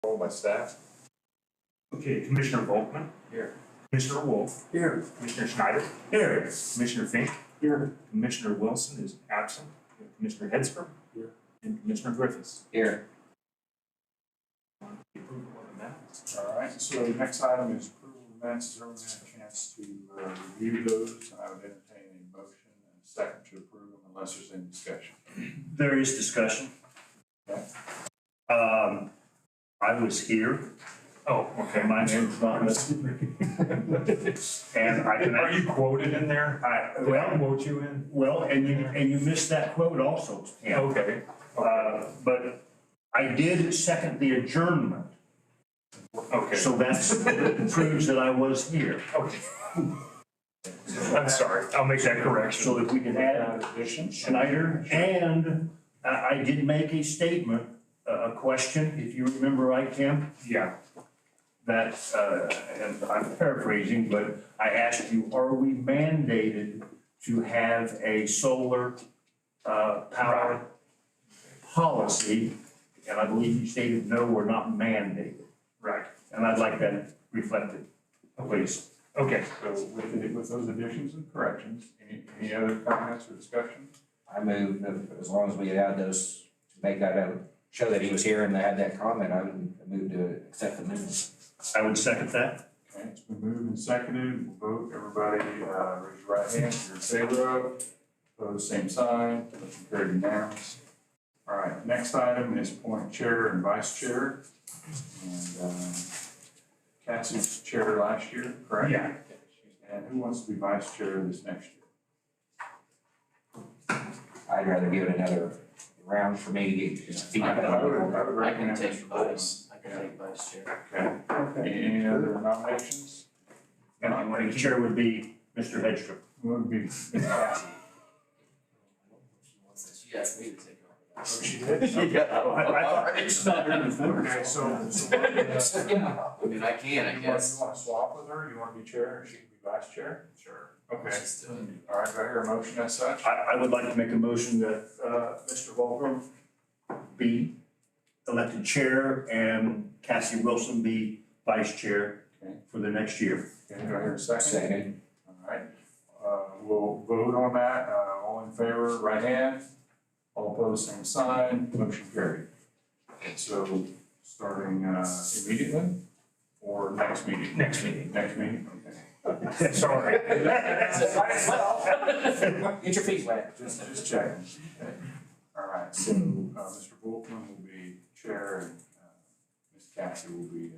Roll by staff. Okay, Commissioner Volkman. Here. Commissioner Wolf. Here. Commissioner Schneider. Here. Commissioner Fink. Here. Commissioner Wilson is absent. Commissioner Hedstrom. Here. And Commissioner Griffiths. Here. Approval of amendments. All right, so the next item is approval of minutes. Has everyone had a chance to review those? And I would entertain a motion and a second to approve them unless there's any discussion. There is discussion. Okay. I was here. Oh, okay. My name's not listed. And I can. Are you quoted in there? Did I quote you in? Well, and you missed that quote also. Yeah. Okay. But I did second the adjournment. Okay. So that proves that I was here. Okay. I'm sorry. I'll make that correction. So if we can add addition. Schneider, and I did make a statement, a question, if you remember right, Tim? Yeah. That, and I'm paraphrasing, but I asked you, are we mandated to have a solar power policy? And I believe you stated, no, we're not mandated. Right. And I'd like that reflected, please. Okay. So with those additions and corrections, any other comments or discussion? I moved, as long as we had those, to make that, show that he was here and had that comment, I would move to accept the minutes. I would second that. Okay, it's been moved and seconded. We'll vote. Everybody, raise your right hand if you're in favor of. Opposed, same sign. Motion carried unanimous. All right, next item is appoint chair and vice chair. And Cassie's chair last year, correct? Yeah. And who wants to be vice chair this next year? I'd rather give it another round for me to get his feet I up. would I can recommend take Mr. Volkman. vice, I can take vice chair. Okay. Any other nominations? And the chair would be Mr. Hedstrom. Would be Cassie. She asked me to take over. Oh, she did? I Okay, so. Yeah, I mean, I can, I You guess. want to swap with her? You want to be chair and she can be vice chair? Sure. Okay. She's doing All right, do I hear a motion as such? I would like to make a motion that Mr. Volkman be elected chair and Cassy Wilson be vice chair Okay. for the next year. Okay, do I hear a second? Second. All right, we'll vote on that. All in favor, right hand. All opposed, same sign. Motion carried. Okay, so starting immediately or next meeting? Next meeting. Next meeting, okay. Sorry. Might as well. Get your feet wet. Just checking. Okay. All right, so Mr. Volkman will be chair and Ms. Cassy will be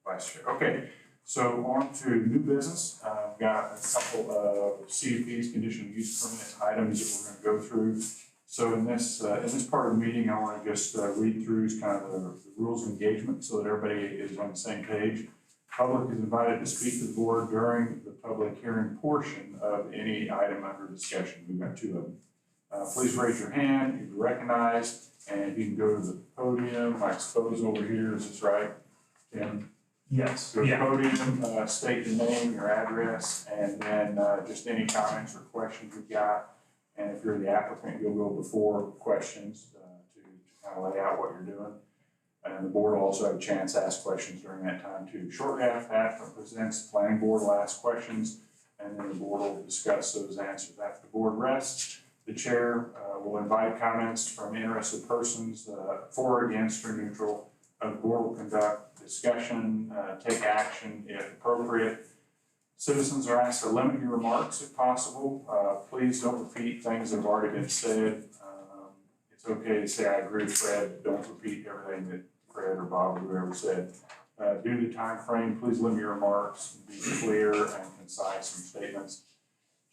vice chair. Okay, so on to new business. I've got a couple of CUPs, conditional use permit items that we're going to go through. So in this part of the meeting, I want to just read through kind of the rules of engagement so that everybody is on the same page. Public is invited to speak to the board during the public hearing portion of any item under discussion. We've got two of them. Please raise your hand if you're recognized, and you can go to the podium. I suppose over here, is this right, Tim? Yes. Go to the Yeah. podium, state your name, your address, and then just any comments or questions you've got. And if you're the applicant, you'll go before questions to kind of lay out what you're doing. And the board will also have a chance to ask questions during that time too. Shortly after the applicant presents, the planning board will ask questions, and then the board will discuss those answers. After the board rests, the chair will invite comments from interested persons for, against, or neutral. The board will conduct discussion, take action if appropriate. Citizens are asked to limit your remarks if possible. Please don't repeat things that have already been said. It's okay to say, I agree with Fred, but don't repeat everything that Fred or Bob or whoever said. Due to the time frame, please limit your remarks, be clear and concise in statements.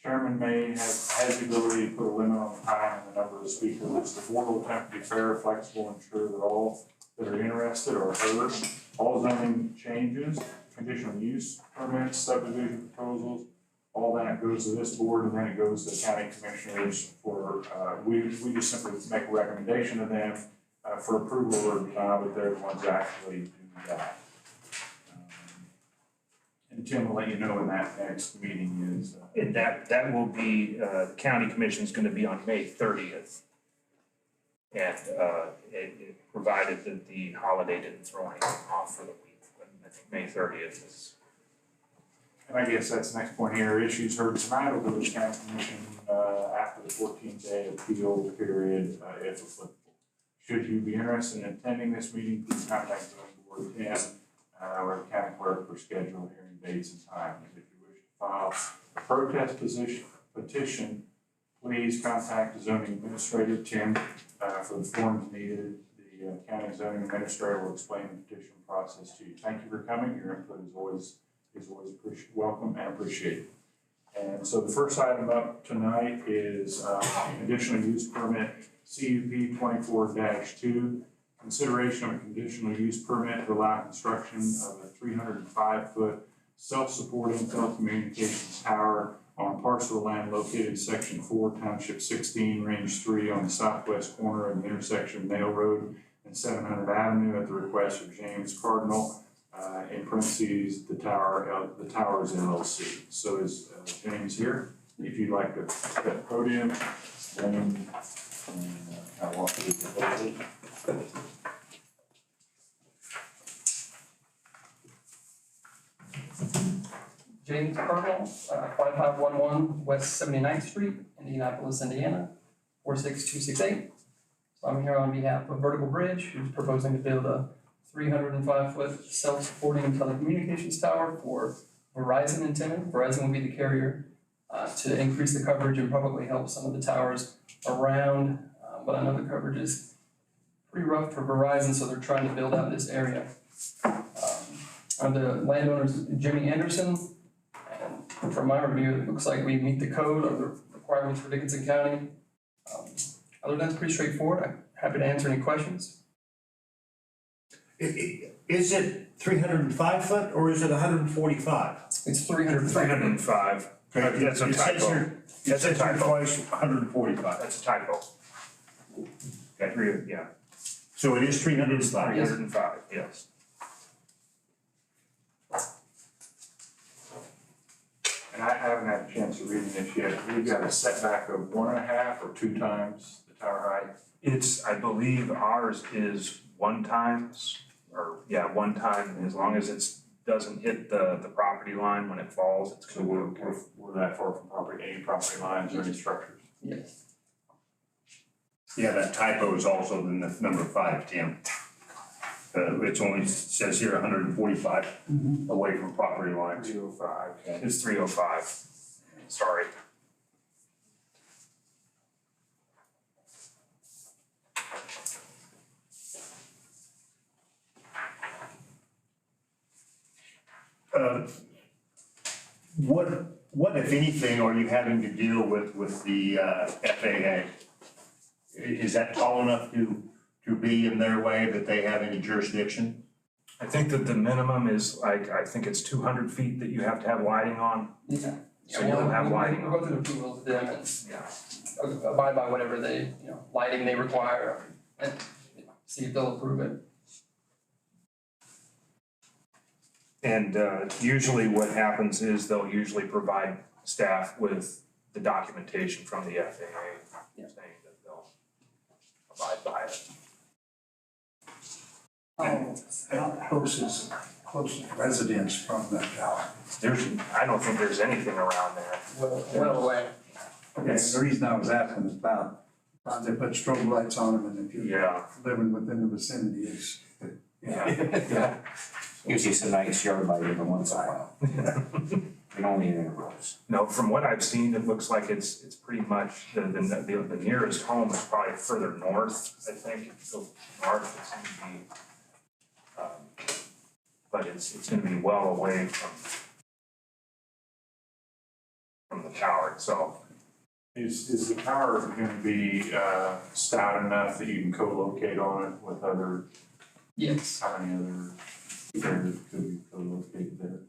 Chairman may has the ability to put a limit on the time and the number of speakers. The board will attempt to be fair, flexible, and ensure that all that are interested are heard. All zoning changes, conditional use permits, subdivision proposals, all that goes to this board, and then it goes to the county commissioners for, we just simply make a recommendation to them for approval or denial, but they're the ones that actually do that. And Tim will let you know when that next meeting is. And that will be, the county commission is going to be on May 30th. And provided that the holiday didn't throw anything off for the week, but I think May 30th is. And I guess that's the next point here, issues heard tonight will go to the county commission, after the 14-day appeal period, if applicable. Should you be interested in attending this meeting, please contact the board 10, or the county clerk for scheduled hearing dates and times. If you wish to file a protest petition, please contact the zoning administrator, Tim, for the forms needed. The county zoning administrator will explain the petition process to you. Thank you for coming. Your input is always welcome and appreciated. And so the first item up tonight is conditional use permit CUP 24-2. Consideration of a conditional use permit to allow construction of a 305-foot self-supporting telecommunications tower on a parcel of land located in Section 4, Township 16, Range 3 on the southwest corner of the intersection of Nail Road and 700 Avenue at the request of James Cardinal, in parentheses, the Towers LLC. So is James here? If you'd like to step to the podium, then I'll walk you through the podium. James Cardinal, 5511 West 79th Street, Indianapolis, Indiana, 46268. So I'm here on behalf of Vertical Bridge, who's proposing to build a 305-foot self-supporting telecommunications tower for Verizon antenna. Verizon will be the carrier to increase the coverage and probably help some of the towers around, but I know the coverage is pretty rough for Verizon, so they're trying to build out this area. The landowners, Jimmy Anderson, and from my review, it looks like we meet the code of the requirements for Dickinson County. Other than that, it's pretty straightforward. I'm happy to answer any questions. Is it 305 foot or is it 145? It's 300. 305. That's a It says typo. here- It That's a says here typo. twice, 145. That's a typo. Okay, yeah. So it is 305. 305, yes. And I haven't had a chance of reading this yet. We've got a setback of 1.5 or 2 times the tower height. It's, I believe ours is 1 time, as long as it's doesn't hit the property line when it falls, it's So gonna be okay. we're that far from any property lines or any structures. Yes. Yeah, that typo is also in the number 5, Tim. It's only, says here 145 away from property lines. 305, okay. It's 305, sorry. What if anything are you having to deal with the FAA? Is that tall enough to be in their way that they have any jurisdiction? I think that the minimum is like, I think it's 200 feet that you have to have lighting on. Yeah. So you'll have lighting We'll go through the approval of them and Yeah. abide by whatever they, lighting they require and see if they'll approve it. And usually what happens is they'll usually provide staff with the documentation from the FAA Yeah. saying that they'll abide by it. That house is closest residence from the tower. I don't think there's anything around there. Well away. Okay, the reason I was asking is about, they put strobe lights on them, and if you're Yeah. living within the vicinity, it's, Yeah. Gives you some nice yard light every once in a while. And only in intervals. No, from what I've seen, it looks like it's pretty much, the nearest home is probably further north, I think. If you go north, it's gonna be, but it's gonna be well away from the tower itself. Is the tower gonna be stout enough that you can co-locate on it with other, Yes. how many other areas could be co-located there?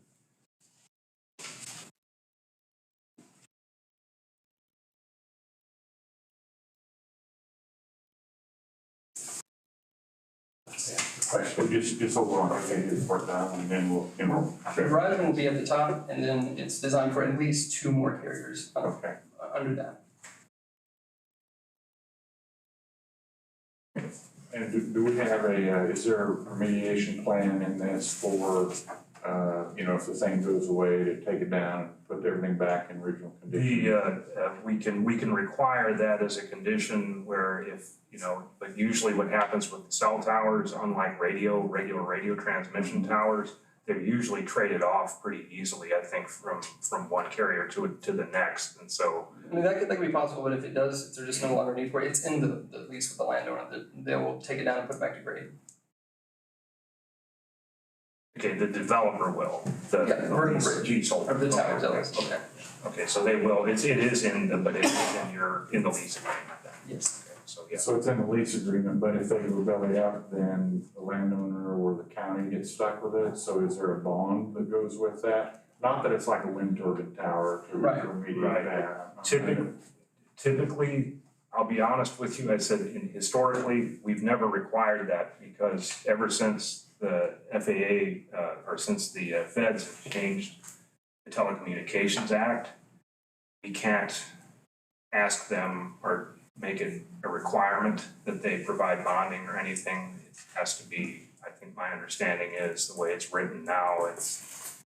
Question, just hold on, okay, just work down and then we'll. Verizon will be at the top, and then it's designed for at least 2 more carriers Okay. under that. And do we have is there a remediation plan in this for, if the thing goes away, to take it down and put everything back in original condition? We can require that as a condition where but usually what happens with cell towers, unlike regular radio transmission towers, they're usually traded off pretty easily, I think, from one carrier to the next, and so. I mean, that could be possible, but if there's just no longer need for it, it's in the lease with the landowner, that they will take it down and put it back to grade. Okay, the developer will, the vertical bridge. leaseholder. Of the towers, that was, okay. Okay, so they will, but it is in the lease agreement then. Yes. Okay, so, yeah. So it's in the lease agreement, but if they go belly up, then the landowner or the county gets stuck with it, so is there a bond that goes with that? Not that it's like a wind turbine tower to Right. remediate that. Typically, I'll be honest with you, I said historically, we've never required that because ever since the FAA, or since the feds have changed the Telecommunications Act, we can't ask them or make it a requirement that they provide bonding or anything. It has to be, I think my understanding is the way it's written now, if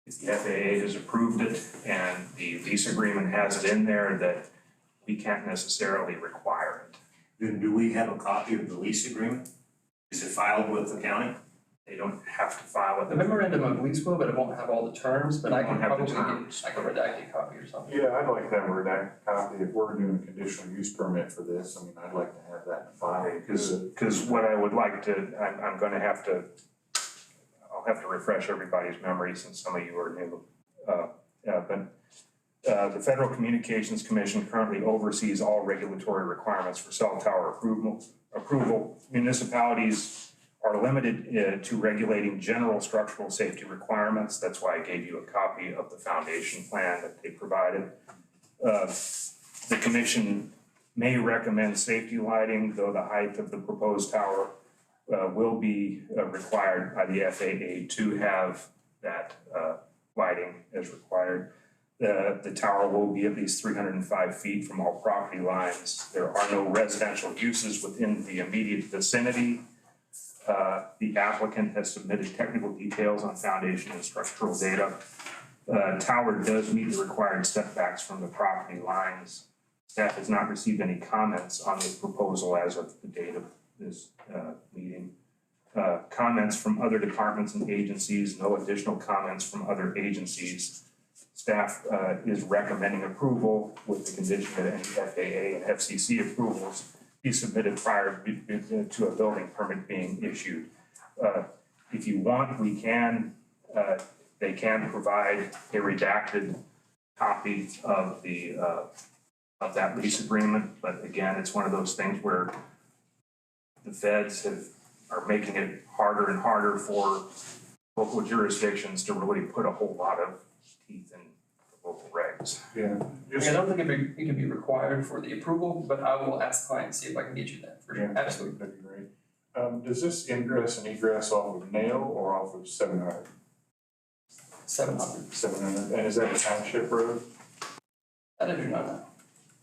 the FAA has approved it and the lease agreement has it in there, that we can't necessarily require it. Then do we have a copy of the lease agreement? Is it filed with the county? They don't have to file it. The memorandum of lease will, but it won't have all the terms, but I It can won't have the probably terms. get, I can redact a copy or something. Yeah, I'd like to have a redacted copy. If we're doing a conditional use permit for this, I mean, I'd like to have that in file. Because what I would like to, I'm gonna have to, I'll have to refresh everybody's memory since some of you are new. The Federal Communications Commission currently oversees all regulatory requirements for cell tower approval. Municipalities are limited to regulating general structural safety requirements. That's why I gave you a copy of the foundation plan that they provided. The commission may recommend safety lighting, though the height of the proposed tower will be required by the FAA to have that lighting as required. The tower will be at least 305 feet from all property lines. There are no residential uses within the immediate vicinity. The applicant has submitted technical details on foundation and structural data. Tower does meet the required setbacks from the property lines. Staff has not received any comments on this proposal as of the date of this meeting. Comments from other departments and agencies, no additional comments from other agencies. Staff is recommending approval with the condition that any FAA and FCC approvals be submitted prior to a building permit being issued. If you want, we can, they can provide a redacted copy of the of that lease agreement, but again, it's one of those things where the feds are making it harder and harder for local jurisdictions to really put a whole lot of teeth in the local regs. Yeah. I don't think it can be required for the approval, but I will ask the client and see if I can get you that for sure. Yeah. Absolutely. That'd be great. Does this ingress and egress off of Nail or off of 700? 700. 700, and is that a township road? I do not know.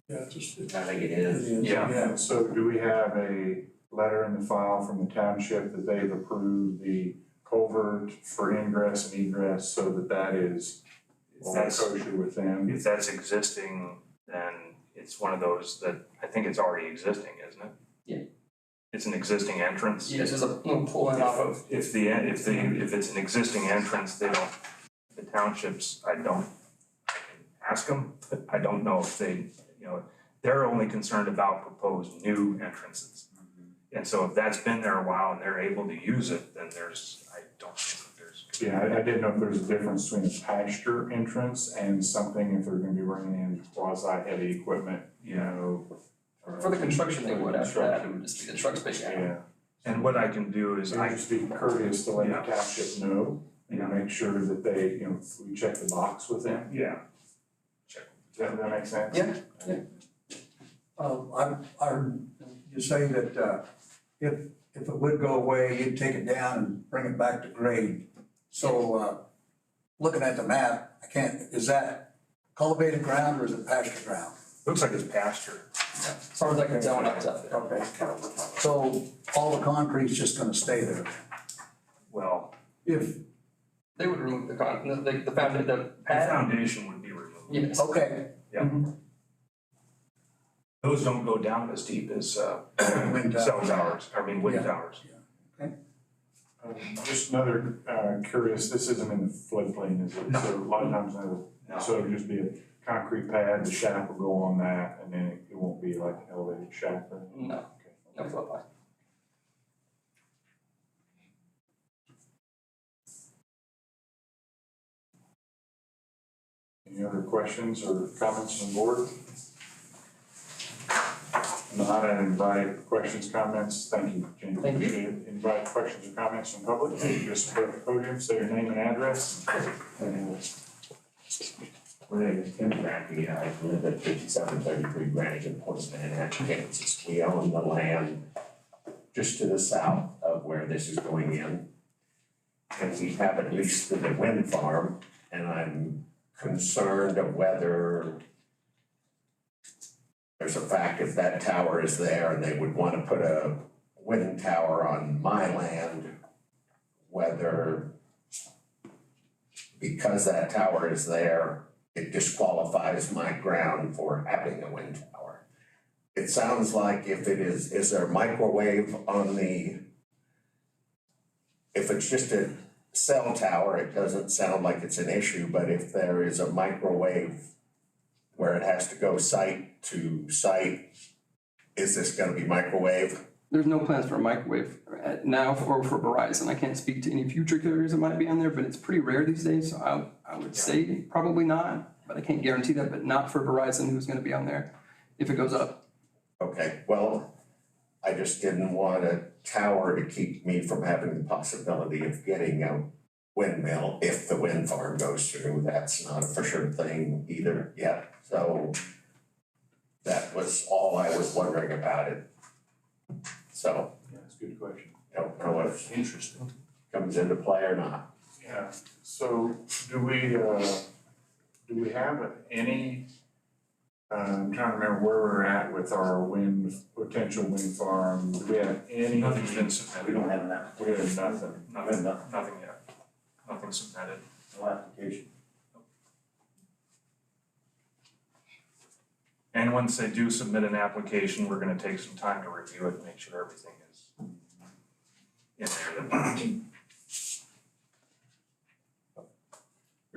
Yeah, just. I think it is. Yeah. So do we have a letter in the file from the township that they've approved the culvert for ingress and egress so that is all kosher with them? If that's existing, then it's one of those that, I think it's already existing, isn't it? Yeah. It's an existing entrance? Yes, there's a little pulling off of. If it's an existing entrance, the townships, I can ask them, but I don't know if they, they're only concerned about proposed new entrances. And so if that's been there a while and they're able to use it, then I don't think there's. Yeah, I didn't know if there's a difference between a pasture entrance and something if they're gonna be running in quasi-heavy equipment, For the construction, they would, after that, it would just be the trucks big out. Yeah. And what I can do is So just be courteous to let the township know and make sure that they, we check the box with them. Yeah. Does that make sense? Yeah. You say that, if it would go away, you'd take it down and bring it back to grade. So, looking at the map, is that cultivated ground or is it pasture ground? Looks like it's pasture. As far as I can tell, when I was up there. Okay. So all the concrete's just gonna stay there? Well, If, They would remove the the foundation, the the pad. foundation would be removed. Yes. okay. Yeah. Those don't go down as deep as, Wind cell towers. towers, I mean, wind Yeah. towers. Just another, curious, this isn't in the floodplain, is it? No. So a lot of times, No. so it'll just be a concrete pad, the shack will go on that, and then it won't be like an elevated shack or anything? No, Okay. no floodplain. Any other questions or comments on the board? Not, I invite questions, comments, thank you, James. Thank you. Appreciate it. Invite questions or comments from public, just put up the podium, say your name and address. My name is Tim Brackey, I live at 5733 Brannigan, Portsmouth, Kansas. We own the land just to the south of where this is going in. And we have it leased to the wind farm, and I'm concerned of whether there's a fact if that tower is there and they would want to put a wind tower on my land, whether because that tower is there, it disqualifies my ground for having a wind tower. It sounds like if it is there a microwave on if it's just a cell tower, it doesn't sound like it's an issue, but if there is a microwave where it has to go site to site, is this gonna be microwave? There's no plans for a microwave now or for Verizon. I can't speak to any future carriers that might be on there, but it's pretty rare these days, so I would say probably not, but I can't guarantee that, but not for Verizon, who's gonna be on there if it goes up. Okay, well, I just didn't want a tower to keep me from having the possibility of getting a windmill if the wind farm goes through. That's not a for sure thing either yet, so that was all I was wondering about it. So, Yeah, that's a good question. I don't know if Interesting. comes into play or not. Yeah, so do we have any, I'm trying to remember where we're at with our potential wind farm. Do we have any? Nothing's been submitted. We don't have that. We have nothing. Nothing yet. Nothing submitted. No application. And once they do submit an application, we're gonna take some time to review it and make sure everything is in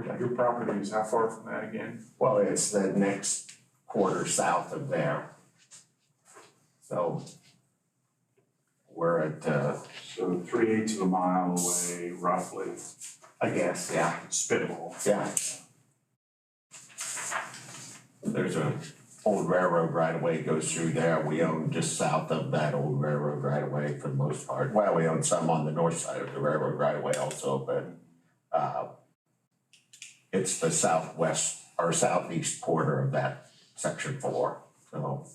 there. Your property is how far from that again? Well, it's the next quarter south of there. So we're at, So 3/8 of a mile away roughly, I guess, yeah, spittable. yeah. There's a old railroad right of way goes through there. We own just south of that old railroad right of way for the most part. Well, we own some on the north side of the railroad right of way also, but it's the southwest or southeast quarter of that section 4, so.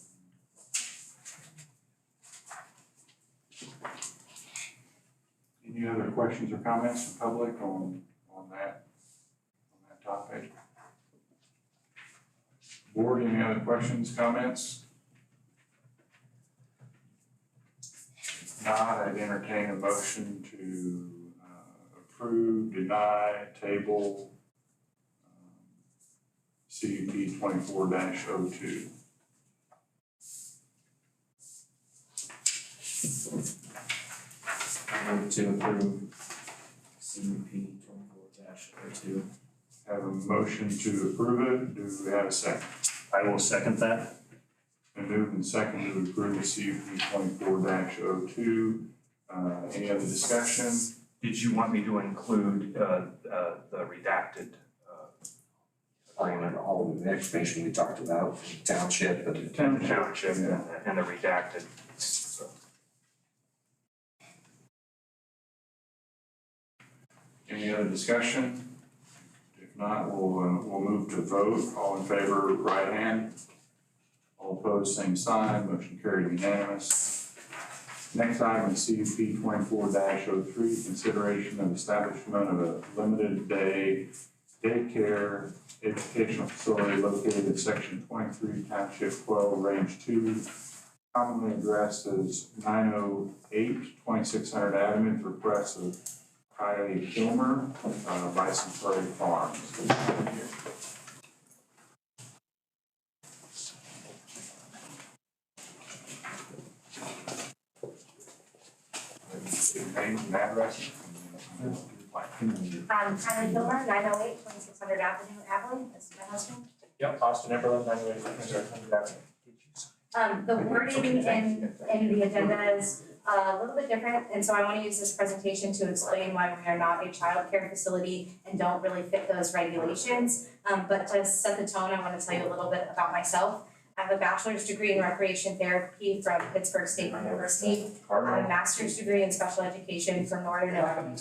Any other questions or comments from public on that topic? Board, any other questions, comments? If not, I'd entertain a motion to approve, deny, table CUP 24-02. I move to approve CUP 24-02. Have a motion to approve it. Do we have a second? I will second that. Been moved and seconded to approve the CUP 24-02. Any other discussion? Did you want me to include, the redacted, agreement? All of the information we talked about, township and. Township and the redacted, so. Any other discussion? If not, we'll move to vote. All in favor, right hand. All opposed, same sign. Motion carried unanimous. Next item is CUP 24-03, consideration of establishment of a limited day daycare educational facility located in section 23, Township 12, Range 2, commonly addressed as 908 2600 Avenue, at the request of Kylie Kilmer, Bison Prairie Farms. Name and address. Kylie Gilmer, 908 2600 Avenue, Abilene, this is my husband. Yep, Austin Everland, 908 Avenue. The wording in the agenda is a little bit different, and so I want to use this presentation to explain why we are not a childcare facility and don't really fit those regulations. But to set the tone, I want to tell you a little bit about myself. I have a bachelor's degree in recreation therapy from Pittsburgh State University. I have a master's degree in special education from Northern Illinois.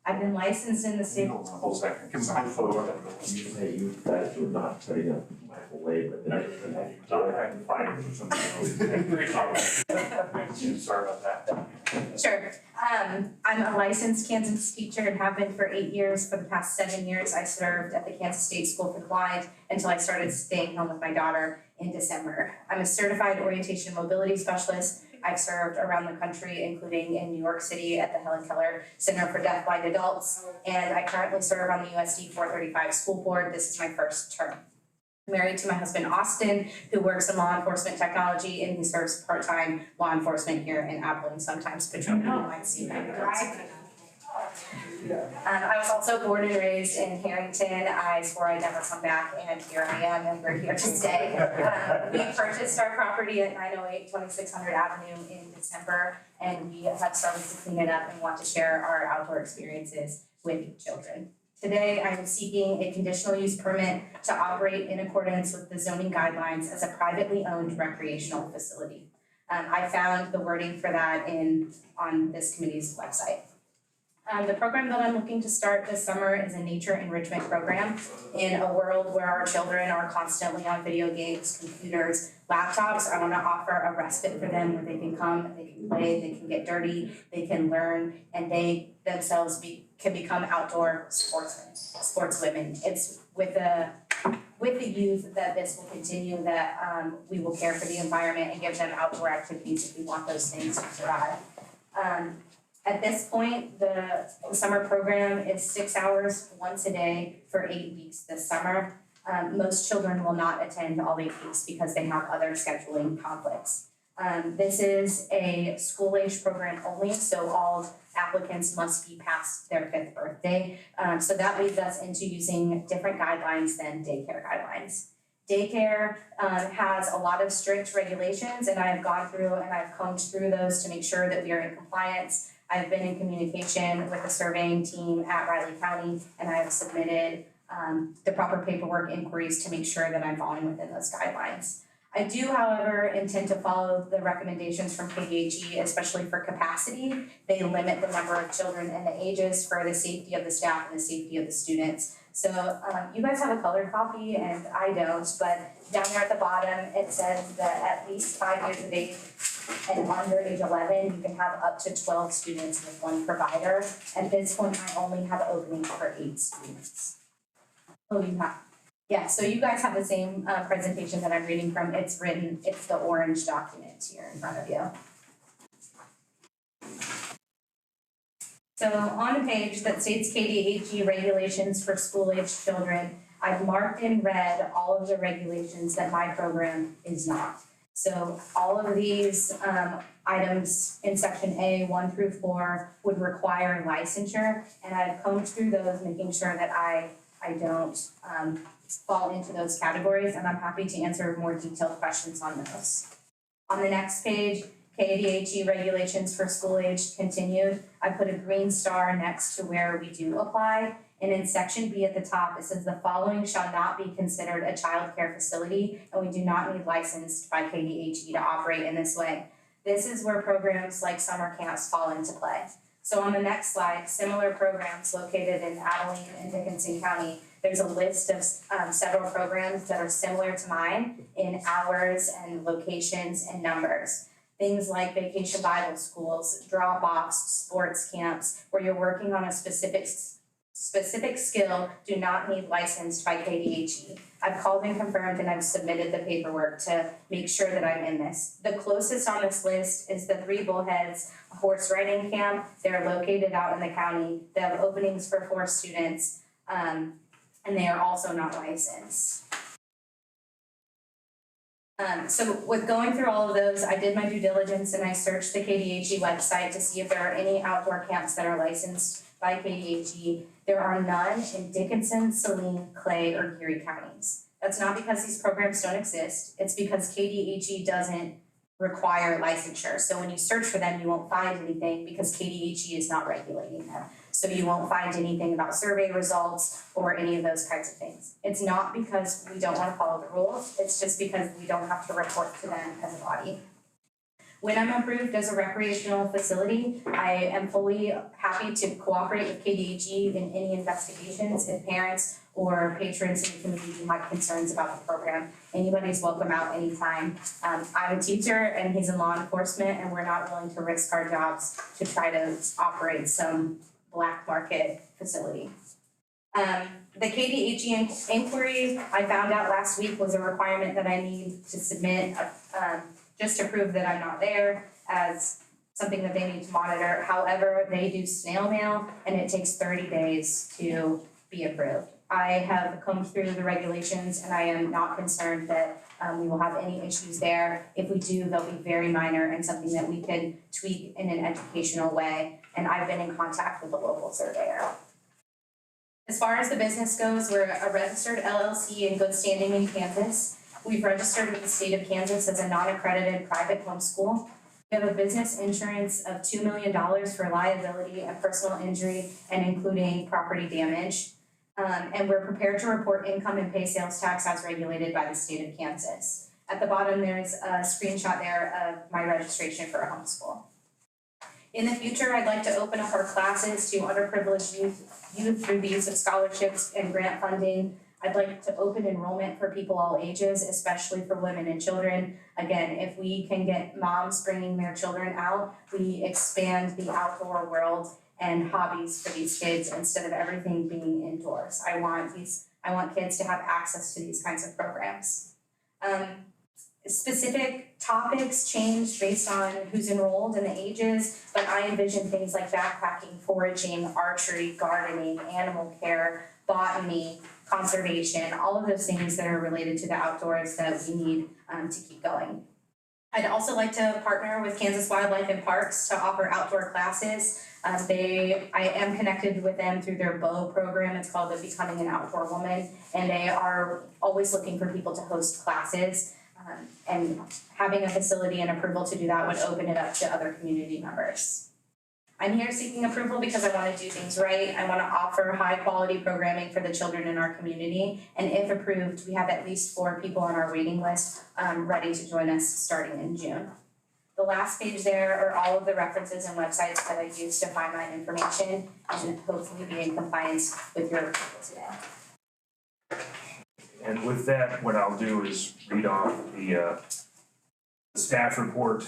I've been licensed in the state. Hold second. Give me my photo. You say you guys were not putting a microwave, but then I can find it or something. Sorry about that. Sure. I'm a licensed Kansas teacher and have been for 8 years. For the past 7 years, I served at the Kansas State School for the Blind until I started staying home with my daughter in December. I'm a certified orientation and mobility specialist. I've served around the country, including in New York City at the Helen Keller Center for Deafblind Adults, and I currently serve on the USD 435 school board. This is my first term. I'm married to my husband, Austin, who works in law enforcement technology, and he serves part-time law enforcement here in Appleton, sometimes patrolling. You might see that. I was also born and raised in Harrington. I swore I'd never come back, and here I am, and we're here to stay. We purchased our property at 908 2600 Avenue in December, and we have started to clean it up and want to share our outdoor experiences with children. Today, I am seeking a conditional use permit to operate in accordance with the zoning guidelines as a privately owned recreational facility. I found the wording for that on this committee's website. The program that I'm looking to start this summer is a nature enrichment program. In a world where our children are constantly on video games, computers, laptops, I want to offer a respite for them where they can come, they can play, they can get dirty, they can learn, and they themselves can become outdoor sportswomen. It's with the youth that this will continue, that we will care for the environment and give them outdoor activities if we want those things to survive. At this point, the summer program is 6 hours once a day for 8 weeks this summer. Most children will not attend all 8 weeks because they have other scheduling conflicts. This is a school-age program only, so all applicants must be past their 5th birthday. So that leads us into using different guidelines than daycare guidelines. Daycare has a lot of strict regulations, and I've gone through and I've combed through those to make sure that we are in compliance. I've been in communication with the surveying team at Riley County, and I have submitted the proper paperwork inquiries to make sure that I'm falling within those guidelines. I do, however, intend to follow the recommendations from KDHE, especially for capacity. They limit the number of children and the ages for the safety of the staff and the safety of the students. So you guys have a colored copy and I don't, but down there at the bottom, it says that at least 5 years of age and under age 11, you can have up to 12 students with one provider. At this point, I only have openings for 8 students. Oh, you have? Yeah, so you guys have the same presentation that I'm reading from. It's the orange document here in front of you. So on a page that states KDHE regulations for school-aged children, I've marked in red all of the regulations that my program is not. So all of these items in section A, 1 through 4, would require licensure, and I've combed through those, making sure that I don't fall into those categories, and I'm happy to answer more detailed questions on those. On the next page, KDHE regulations for school-aged continued. I put a green star next to where we do apply. And in section B at the top, it says the following shall not be considered a child care facility, and we do not need licensed by KDHE to operate in this way. This is where programs like summer camps fall into play. So on the next slide, similar programs located in Abilene and Dickinson County, there's a list of several programs that are similar to mine in hours and locations and numbers. Things like vacation Bible schools, drop-offs, sports camps, where you're working on a specific specific skill do not need licensed by KDHE. I've called and confirmed and I've submitted the paperwork to make sure that I'm in this. The closest on this list is the Three Bullheads Horse Riding Camp. They're located out in the county. They have openings for 4 students, and they are also not licensed. So with going through all of those, I did my due diligence and I searched the KDHE website to see if there are any outdoor camps that are licensed by KDHE. There are none in Dickinson, Saline, Clay, or Geary counties. That's not because these programs don't exist, it's because KDHE doesn't require licensure. So when you search for them, you won't find anything because KDHE is not regulating them. So you won't find anything about survey results or any of those kinds of things. It's not because we don't want to follow the rules, it's just because we don't have to report to them as a body. When I'm approved as a recreational facility, I am fully happy to cooperate with KDHE in any investigations if parents or patrons in the community have concerns about the program. Anybody's welcome out anytime. I'm a teacher and he's in law enforcement and we're not willing to risk our jobs to try to operate some black market facility. The KDHE inquiry I found out last week was a requirement that I need to submit just to prove that I'm not there as something that they need to monitor. However, they do snail mail and it takes 30 days to be approved. I have combed through the regulations and I am not concerned that we will have any issues there. If we do, they'll be very minor and something that we can tweak in an educational way. And I've been in contact with the local surveyor. As far as the business goes, we're a registered LLC in good standing in Kansas. We've registered with the state of Kansas as a non-accredited private homeschool. We have a business insurance of $2 million for liability and personal injury and including property damage. And we're prepared to report income and pay sales tax as regulated by the state of Kansas. At the bottom, there's a screenshot there of my registration for a homeschool. In the future, I'd like to open up our classes to underprivileged youth through the use of scholarships and grant funding. I'd like to open enrollment for people all ages, especially for women and children. Again, if we can get moms bringing their children out, we expand the outdoor world and hobbies for these kids instead of everything being indoors. I want kids to have access to these kinds of programs. Specific topics change based on who's enrolled and the ages, but I envision things like backpacking, foraging, archery, gardening, animal care, botany, conservation, all of those things that are related to the outdoors that we need to keep going. I'd also like to partner with Kansas Wildlife and Parks to offer outdoor classes. I am connected with them through their BOW program. It's called the Becoming an Outdoor Woman, and they are always looking for people to host classes. And having a facility and approval to do that would open it up to other community members. I'm here seeking approval because I want to do things right. I want to offer high quality programming for the children in our community. And if approved, we have at least 4 people on our waiting list ready to join us starting in June. The last page there are all of the references and websites that I used to find my information and hopefully be in compliance with your approval today. And with that, what I'll do is read off the staff report.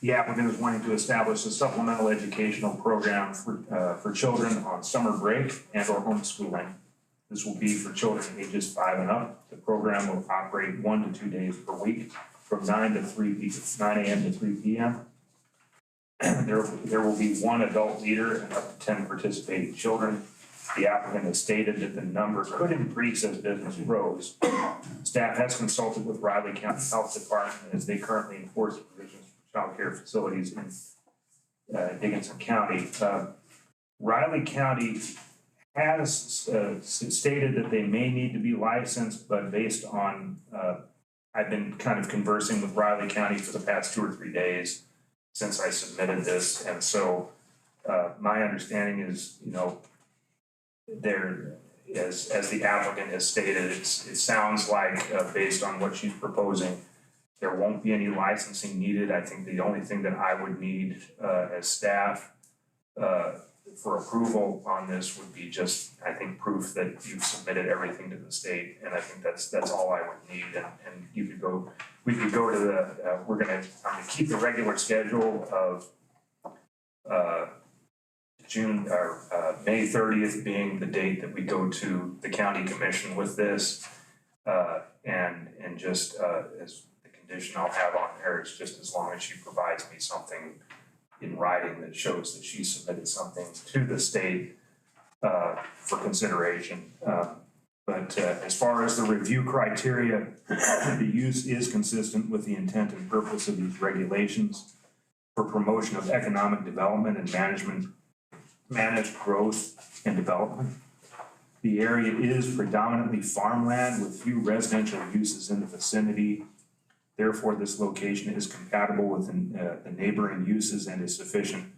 The applicant is wanting to establish a supplemental educational program for children on summer break and or homeschooling. This will be for children ages 5 and up. The program will operate 1 to 2 days per week from 9 a.m. to 3 p.m. There will be 1 adult leader and up to 10 participating children. The applicant has stated that the number could increase as business grows. Staff has consulted with Riley County Health Department as they currently enforce the provisions for child care facilities in Dickinson County. Riley County has stated that they may need to be licensed, but based on, I've been kind of conversing with Riley County for the past 2 or 3 days since I submitted this, and so my understanding is, there, as the applicant has stated, it sounds like based on what she's proposing, there won't be any licensing needed. I think the only thing that I would need as staff for approval on this would be just, I think, proof that you've submitted everything to the state, and I think that's all I would need. And we could go to the, I'm gonna keep the regular schedule of May 30th being the date that we go to the county commission with this. And just as the condition I'll have on there is just as long as she provides me something in writing that shows that she submitted something to the state for consideration. But as far as the review criteria, the use is consistent with the intent and purpose of these regulations for promotion of economic development and managed growth and development. The area is predominantly farmland with few residential uses in the vicinity. Therefore, this location is compatible with the neighboring uses and is sufficient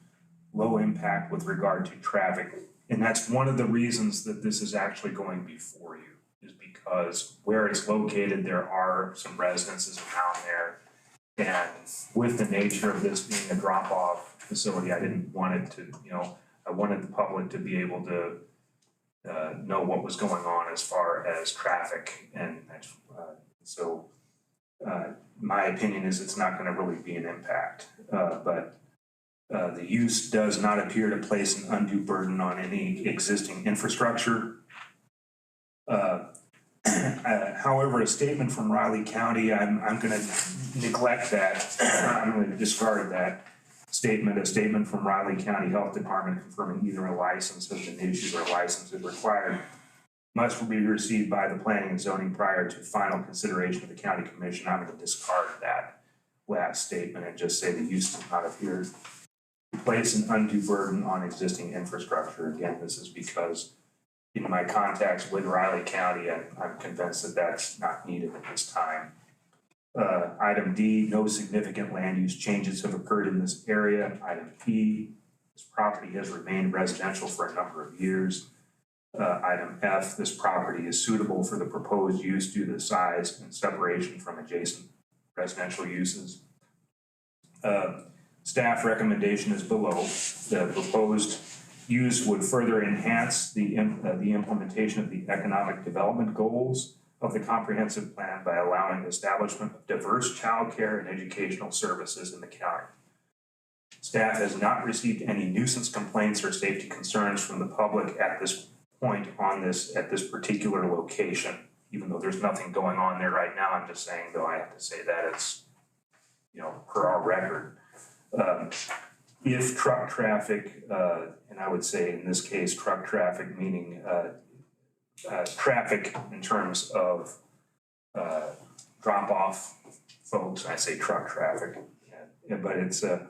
low impact with regard to traffic. And that's one of the reasons that this is actually going before you, is because where it's located, there are some residences around there. And with the nature of this being a drop-off facility, I didn't want it to, I wanted the public to be able to know what was going on as far as traffic. And so my opinion is it's not gonna really be an impact. But the use does not appear to place an undue burden on any existing infrastructure. However, a statement from Riley County, I'm gonna neglect that. I'm gonna discard that statement. A statement from Riley County Health Department confirming either a license has been issued or a license is required must be received by the planning and zoning prior to final consideration of the county commission. I'm gonna discard that last statement and just say the use does not appear to place an undue burden on existing infrastructure. Again, this is because in my contacts with Riley County, I'm convinced that that's not needed at this time. Item D, no significant land use changes have occurred in this area. Item E, this property has remained residential for a number of years. Item F, this property is suitable for the proposed use due to the size and separation from adjacent residential uses. Staff recommendation is below. The proposed use would further enhance the implementation of the economic development goals of the comprehensive plan by allowing the establishment of diverse childcare and educational services in the county. Staff has not received any nuisance complaints or safety concerns from the public at this point at this particular location. Even though there's nothing going on there right now, I'm just saying, though, I have to say that it's, per our record. If truck traffic, and I would say in this case, truck traffic meaning traffic in terms of drop-off folks, I say truck traffic, but it's we'll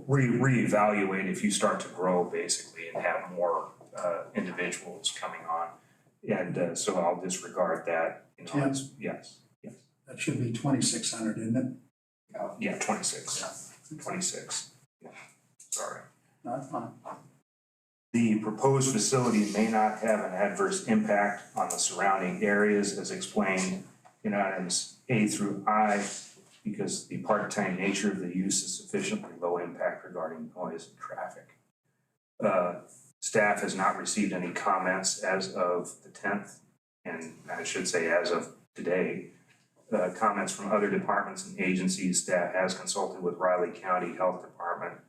reevaluate if you start to grow basically and have more individuals coming on, and so I'll disregard that. Tim? Yes. That should be 2,600, isn't it? Yeah, 26. 26. Yeah. Sorry. Not fine. The proposed facility may not have an adverse impact on the surrounding areas as explained in items A through I, because the part-time nature of the use is sufficiently low impact regarding noise and traffic. Staff has not received any comments as of the 10th, and I should say as of today. Comments from other departments and agencies. Staff has consulted with Riley County Health Department,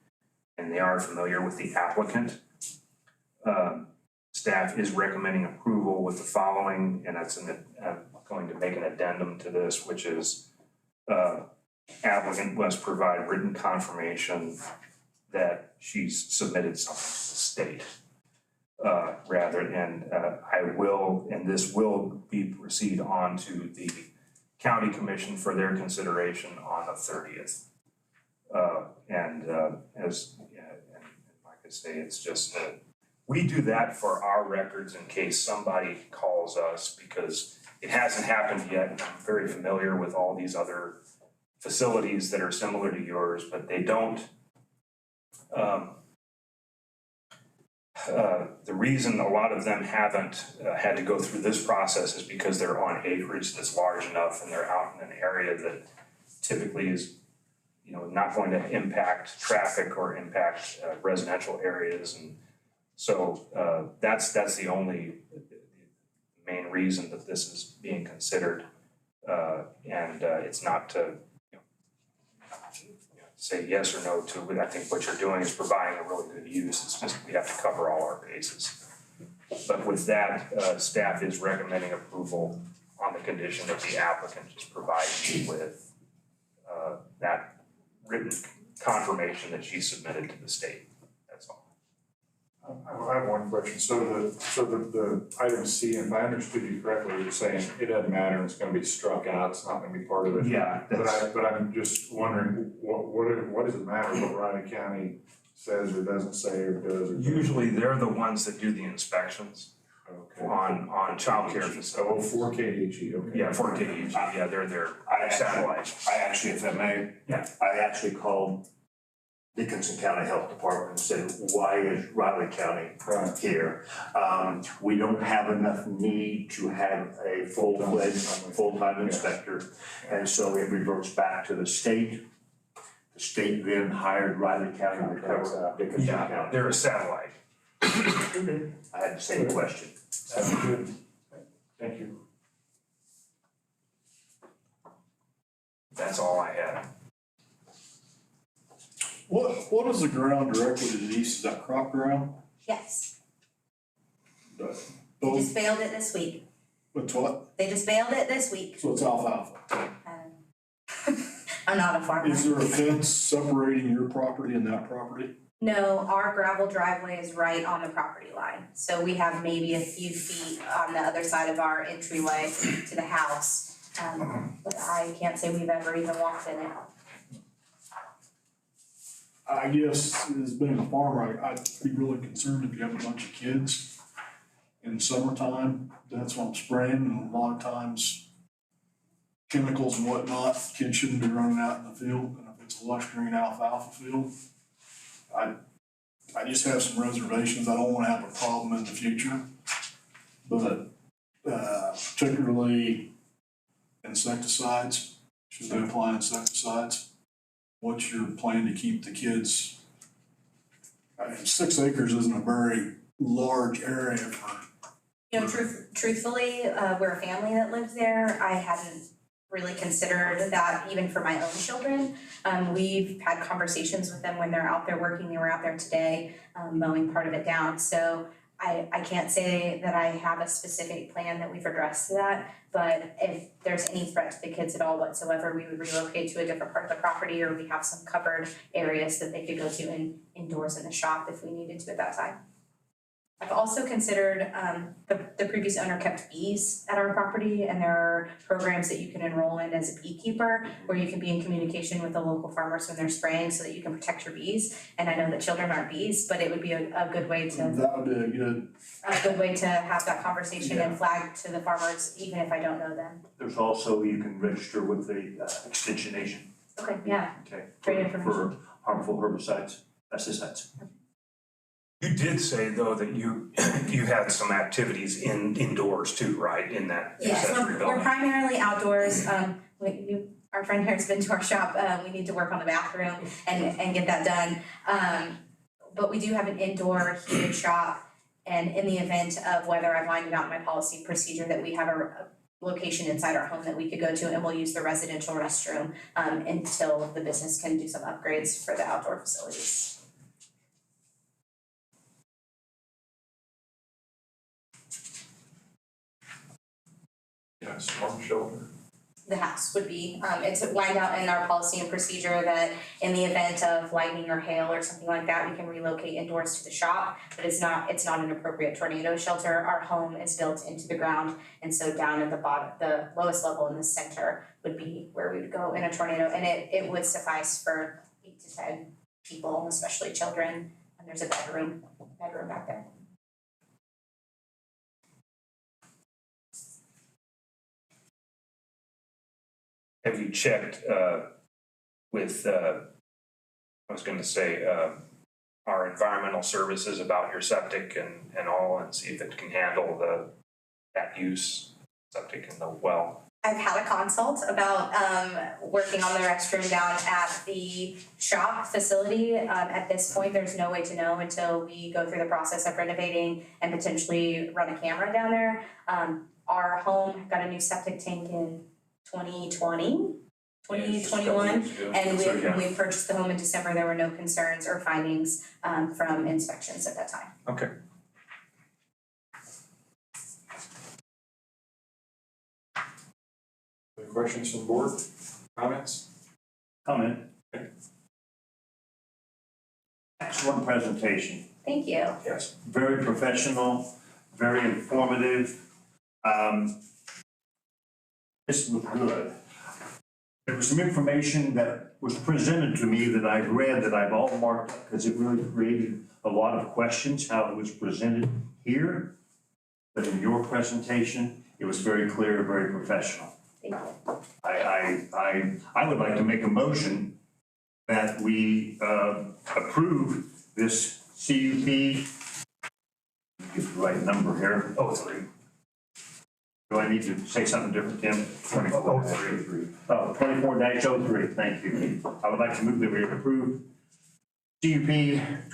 and they are familiar with the applicant. Staff is recommending approval with the following, and I'm going to make an addendum to this, which is applicant must provide written confirmation that she's submitted something to the state. This will be proceed on to the county commission for their consideration on the 30th. And like I say, it's just we do that for our records in case somebody calls us, because it hasn't happened yet. And I'm very familiar with all these other facilities that are similar to yours, but they don't. The reason a lot of them haven't had to go through this process is because they're on acreage that's large enough and they're out in an area that typically is, not going to impact traffic or impact residential areas. And so that's the only main reason that this is being considered. And it's not to say yes or no to it. I think what you're doing is providing a really good use. It's just we have to cover all our bases. But with that, staff is recommending approval on the condition that the applicant just provide you with that written confirmation that she submitted to the state. That's all. I have one question. So the item C, if I understood you correctly, you're saying it doesn't matter, it's gonna be struck out, it's not gonna be part of it. Yeah, But I'm just wondering, what does it matter what Riley County says or doesn't say or does or doesn't? Usually they're the ones that do the inspections Okay. on childcare facilities. Oh, for KDHE, okay. Yeah, for KDHE, yeah, they're satellite. I actually, if I may. Yeah. I actually called Dickinson County Health Department and said, why is Riley County Right. here? We don't have enough need to have a full-fledged, full-time inspector. And so it reverts back to the state. The state then hired Riley County to cover Dickinson Yeah, County. they're a satellite. I had the same question. That's good. Thank you. That's all I had. What is the ground directly to the east? Is that crop ground? Yes, they Both, just baled it this week. it's what? They just baled it this week. So it's alfalfa. I'm not a farmer. Is there a fence separating your property and that property? No, our gravel driveway is right on the property line. So we have maybe a few feet on the other side of our entryway to the house. But I can't say we've ever even walked in it. I guess as being a farmer, I'd be really concerned if you have a bunch of kids in summertime, that's what I'm spraying, and a lot of times chemicals and whatnot, kids shouldn't be running out in the field, and if it's a lush green alfalfa field, I just have some reservations. I don't wanna have a problem in the future. But particularly insecticides, should they apply insecticides? What's your plan to keep the kids? I mean, 6 acres isn't a very large area for. You know, truthfully, we're a family that lives there. I hadn't really considered that even for my own children. We've had conversations with them when they're out there working. They were out there today, mowing part of it down. So I can't say that I have a specific plan that we've addressed that, but if there's any threat to the kids at all whatsoever, we would relocate to a different part of the property, or we have some covered areas that they could go to indoors in the shop if we needed to at that time. I've also considered, the previous owner kept bees at our property, and there are programs that you can enroll in as a beekeeper where you can be in communication with the local farmers when they're spraying so that you can protect your bees. And I know that children aren't bees, but it would be a good way to. That would be A good way to have that conversation and flag to the farmers, even if I don't know them. There's also, you can register with the extension agent. Okay, yeah, Okay. Great information. For harmful herbicides, pesticides. You did say though that you had some activities indoors too, right, in that yes, accessory we're building? primarily outdoors. Our friend here has been to our shop. We need to work on the bathroom and get that done. But we do have an indoor heated shop, and in the event of whether I've lined it out in my policy and procedure that we have a location inside our home that we could go to, and we'll use the residential restroom until the business can do some upgrades for the outdoor facilities. Yeah, storm shelter. The house would be, it's lined out in our policy and procedure that in the event of lightning or hail or something like that, we can relocate indoors to the shop, but it's not an appropriate tornado shelter. Our home is built into the ground, and so down at the bottom, the lowest level in the center would be where we would go in a tornado, and it would suffice for 8 to 10 people, especially children, and there's a bedroom back there. Have you checked with, our environmental services about your septic and all, and see if it can handle that use, septic in the well? I've had a consult about working on the restroom down at the shop facility. At this point, there's no way to know until we go through the process of renovating and potentially run a camera down there. Our home got a new septic tank in 2020, 2021. And when we purchased the home in December, there were no concerns or findings from inspections at that time. Okay. Any questions from the board? Comments? Comment. Excellent presentation. Thank you. Yes. Very professional, very informative. This was good. There was some information that was presented to me that I've read that I've all marked up because it really created a lot of questions, how it was presented here. But in your presentation, it was very clear, very professional. Thank you. I would like to make a motion that we approve this CUP. Get the right number here. 03. Do I need to say something different, Tim? 24-03. 24-03, thank you. I would like to move that we approve CUP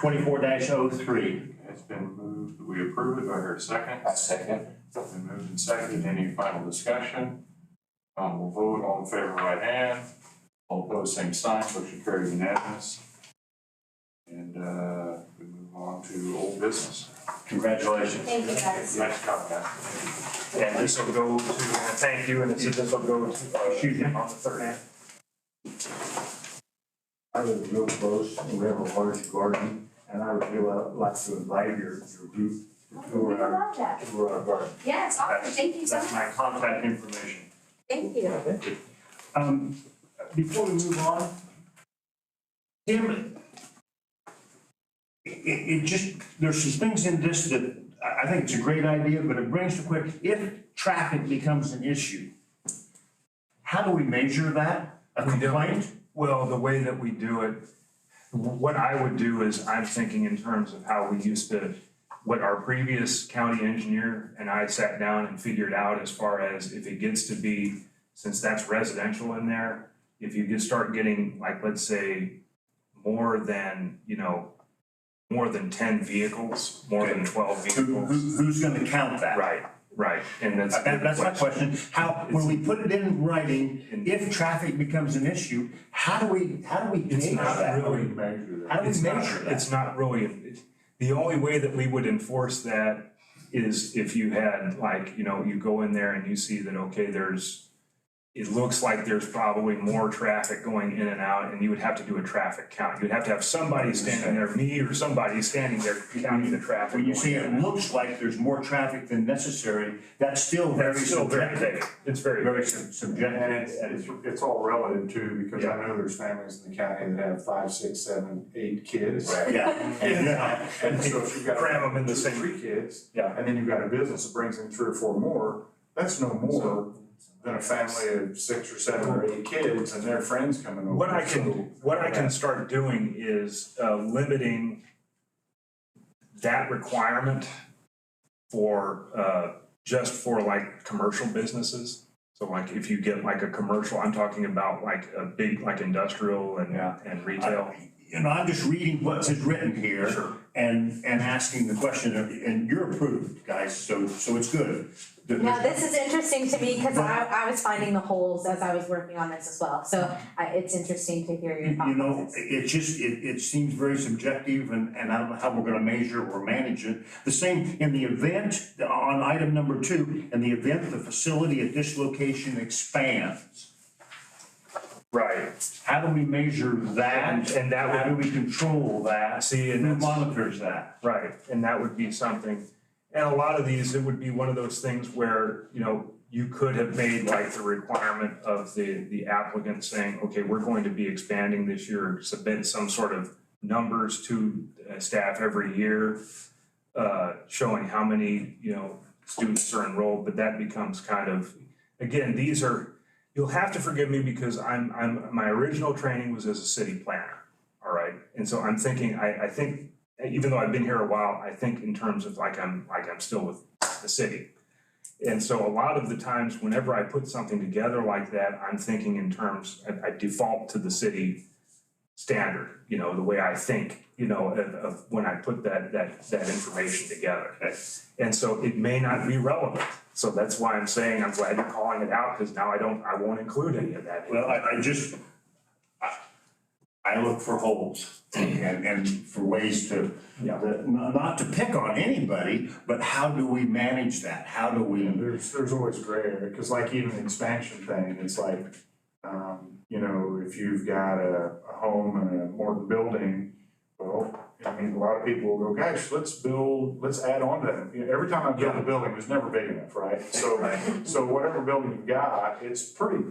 24-03. It's been moved that we approve it. Do I hear a second? A second. It's been moved and seconded. Any final discussion? We'll vote. All in favor, right hand. All opposed, same sign. Motion carried unanimous. And we move on to old business. Congratulations. Thank you, guys. Nice job, guys. And this will go to, thank you, and this will go to, shoot him on the third hand. I live real close, and we have a large garden, and I would really like to invite your group to tour our garden. Yes, awesome. Thank you so That's my much. contact information. Thank you. Before we move on, Tim, it just, there's some things in this that I think it's a great idea, but it brings to quick, if traffic becomes an issue, how do we measure that? A complaint? Well, the way that we do it, what I would do is I'm thinking in terms of how we used to, what our previous county engineer and I sat down and figured out as far as if it gets to be, since that's residential in there, if you just start getting like, let's say, more than 10 vehicles, more than 12 vehicles. Who's gonna count that? Right, and that's a good That's my question. How, when we put it in writing, And- if traffic becomes an issue, how do we It's gauge not that? really measure that. How do we It's not- measure that? It's not really, the only way that we would enforce that is if you had like, you go in there and you see that, okay, it looks like there's probably more traffic going in and out, and you would have to do a traffic count. You'd have to have somebody standing there, me or somebody standing there counting the traffic. When you going say in it and out. looks like there's more traffic than necessary, that's still very That's still very subjective. vague. It's very Very vague. And subjective. it's all relative too, because I Yeah. know there's families in the county that have 5, 6, 7, 8 kids. Yeah. And so if you've got. Cram 'em in the 2 same- 3 kids. Yeah. And then you've got a business that brings in 3 or 4 more, that's no more than a family of 6 or 7 or 8 kids and their friends coming over. What I can start doing is limiting that requirement for just for like commercial businesses. So like if you get like a commercial, I'm talking about like a big like industrial and retail. I'm just reading what is written here. Sure. And asking the question, and you're approved, guys, so it's good. Now, this is interesting to me because I was finding the holes as I was working on this as well. So it's interesting to hear your thoughts. You know, it just, it seems very subjective and I don't know how we're gonna measure or manage it. The same, in the event, on item number 2, in the event the facility at this location expands, Right. how do we measure that? And that would- How do we control that? See, and Who that's- monitors that? Right, and that would be something, and a lot of these, it would be one of those things where, you could have made like the requirement of the applicant saying, okay, we're going to be expanding this year, submit some sort of numbers to staff every year, showing how many, students are enrolled, but that becomes kind of, again, these are, you'll have to forgive me because my original training was as a city planner, all right? And so I'm thinking, I think, even though I've been here a while, I think in terms of like I'm still with the city. And so a lot of the times, whenever I put something together like that, I'm thinking in terms, I default to the city standard, the way I think, of when I put that information together. And so it may not be relevant So that's why I'm saying, I'm glad you're calling it out, because now I won't include any of that. Well, I look for holes and for ways to, not to pick on anybody, but how do we manage that? How do we? There's always gray area, because like even the expansion thing, it's like, you know, if you've got a home and a modern building, well, I mean, a lot of people will go, gosh, let's add on to that. You know, every time I built a building, it was never big enough, right? So whatever building you've got, it's pretty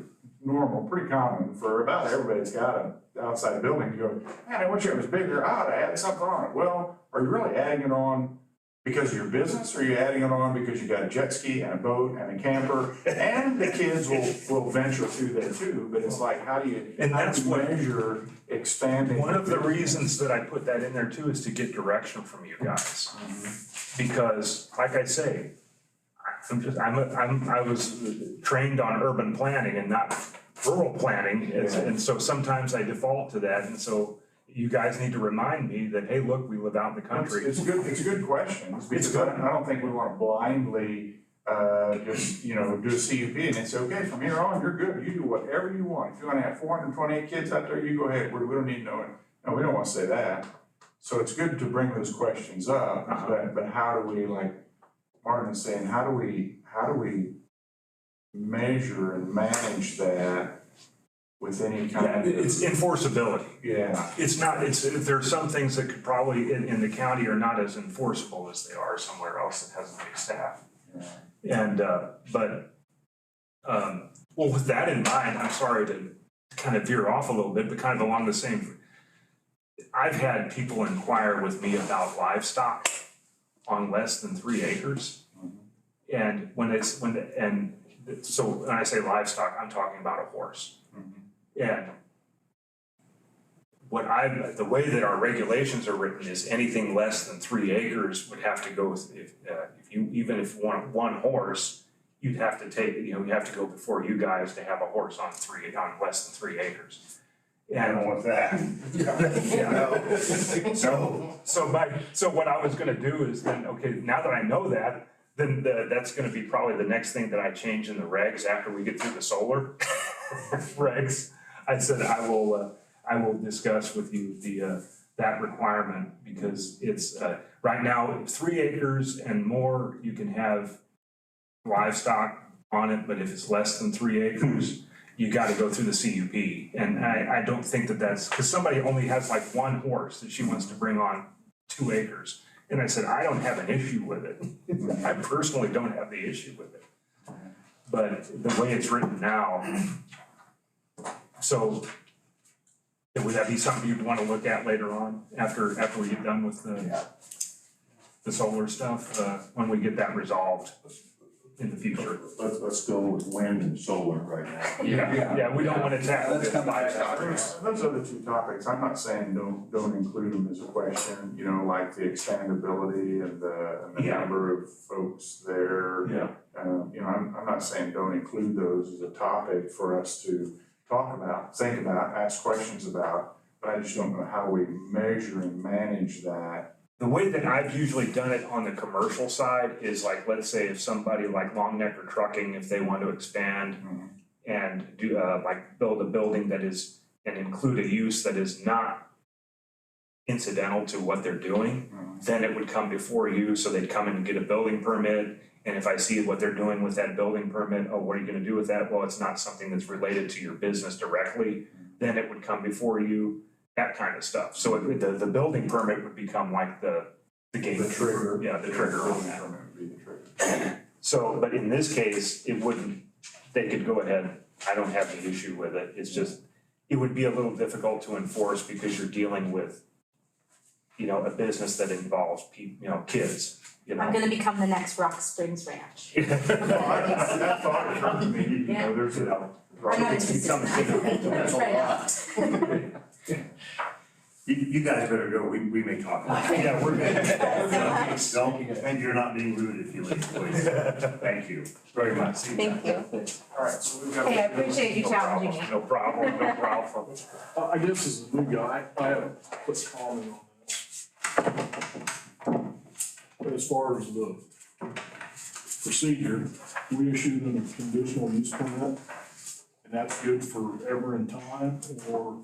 normal, pretty common for about everybody that's got an outside building to go, man, I wish it was bigger, I ought to add something on it. Well, are you really adding it on because of your business, or are you adding it on because you got a jet ski and a boat and a camper, and the kids will venture through there too, but it's like, how do you measure expanding? One of the reasons that I put that in there too is to get direction from you guys. Because, like I say, I was trained on urban planning and not rural planning, and so sometimes I default to that, and so you guys need to remind me that, hey, look, we live out in the country. It's good questions, because I don't think we want to blindly just, you know, do a CUP and it's okay, from here on, you're good, you do whatever you want. If you want to have 428 kids out there, you go ahead, we don't need to know it. No, we don't want to say that. So it's good to bring those questions up, but how do we, like Martin is saying, how do we measure and manage that with any kind of? It's enforceability. Yeah. There's some things that could probably, in the county, are not as enforceable as they are somewhere else that has a big staff. Yeah. And, well, with that in mind, I'm sorry to kind of veer off a little bit, but kind of along the same, I've had people inquire with me about livestock on less than 3 acres. And so when I say livestock, I'm talking about a horse. And the way that our regulations are written is anything less than 3 acres would have to go, even if you want one horse, you'd have to take, you have to go before you guys to have a horse on less than 3 acres. I don't want that. So what I was gonna do is then, okay, now that I know that, then that's gonna be probably the next thing that I change in the regs after we get through the solar regs. I said I will discuss with you that requirement, because it's right now 3 acres and more, you can have livestock on it, but if it's less than 3 acres, you got to go through the CUP. And I don't think that's because somebody only has like one horse that she wants to bring on 2 acres. And I said, I don't have an issue with it. I personally don't have the issue with it. But the way it's written now, so would that be something you'd want to look at later on after we get done with the solar stuff, when we get that resolved in the future? Let's go with wind and solar right now. Yeah, we don't want to tackle Let's come back to Those other 2 topics, I'm not saying don't include them as a question, you know, like the expandability and the number of folks there. You know, I'm not saying don't include those as a topic for us to talk about, think about, ask questions about, but I just don't know how we measure and manage that. The way that I've usually done it on the commercial side is like, let's say if somebody like Long Neck or Trucking, if they want to expand and do build a building that is, and include a use that is not incidental to what they're doing, then it would come before you, so they'd come in and get a building permit. And if I see what they're doing with that building permit, oh, what are you gonna do with that? Well, it's not something that's related to your business directly, then it would come before you, that kind of stuff. So the building permit would become like the gate. The trigger. Yeah, the trigger on that. Would be the trigger. So, but in this case, it wouldn't, they could go ahead, I don't have the issue with it. It's just, it would be a little difficult to enforce because you're dealing with, you know, a business that involves kids. You know. I'm gonna become the next Rock Springs Ranch. That thought occurred to me, you know, there's a. I'm not interested in that. That's right. You guys better go, we may talk. Yeah, we're good. Don't, and you're not being rude if you leave, please. Thank you very much. Thank you. All right, so we've got. Hey, I appreciate you challenging me. No problem. I guess as a new guy, I have a quick comment on this. But as far as the procedure. We issue them a conditional use permit, and that's good forever in time, or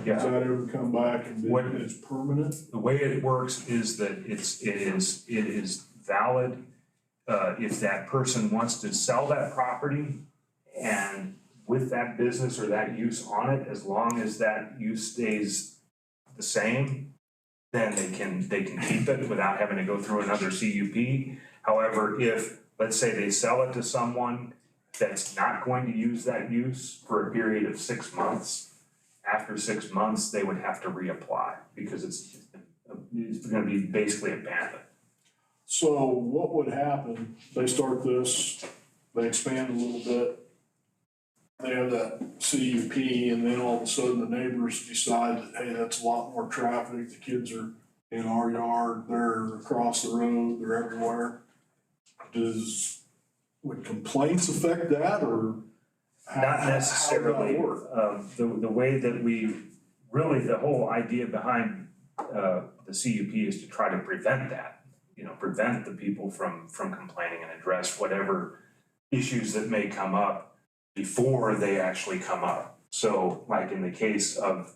does that ever come back and it's permanent? The way it works is that it is valid if that person wants to sell that property and with that business or that use on it, as long as that use stays the same, then they can keep it without having to go through another CUP. However, if, let's say they sell it to someone that's not going to use that use for a period of 6 months, after 6 months, they would have to reapply because it's gonna be basically abandoned. So what would happen, they start this, they expand a little bit, they have that CUP, and then all of a sudden the neighbors decide that, hey, that's a lot more traffic, the kids are in our yard, they're across the road, they're everywhere. Would complaints affect that, or Not necessarily. How would that work? The way that the whole idea behind the CUP is to try to prevent that. Prevent the people from complaining and address whatever issues that may come up before they actually come up. So like in the case of,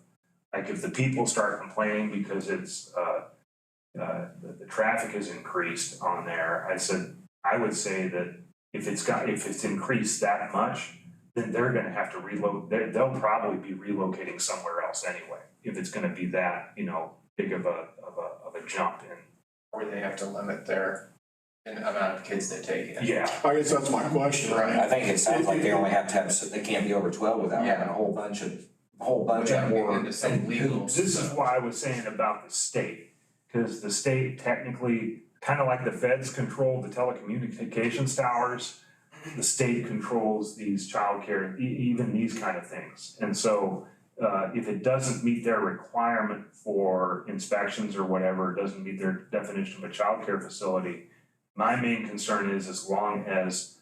like if the people start complaining because it's, the traffic has increased on there, I would say that if it's increased that much, then they're gonna have to they'll probably be relocating somewhere else anyway, if it's gonna be that, big of a jump in. Or they have to limit their amount of kids they take in. Yeah. I guess that's my question. Right. I think it sounds like they only have to have, they can't be over 12 without having a whole bunch of more. Into some legal. This is why I was saying about the state, because the state technically, kind of like the feds control the telecommunications towers, the state controls these childcare, even these kind of things. And so if it doesn't meet their requirement for inspections or whatever, it doesn't meet their definition of a childcare facility, my main concern is as long as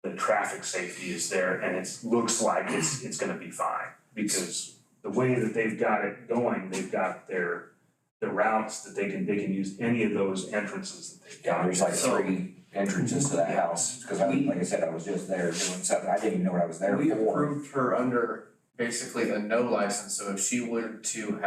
the traffic safety is there and it looks like it's gonna be fine. Because the way that they've got it going, they've got the routes that they can use any of those entrances that they've got. Yeah, there's like 3 entrances to that house, because like I said, I was just there doing something, I didn't even know what I was there for. We approved her under basically a no license, so if she were to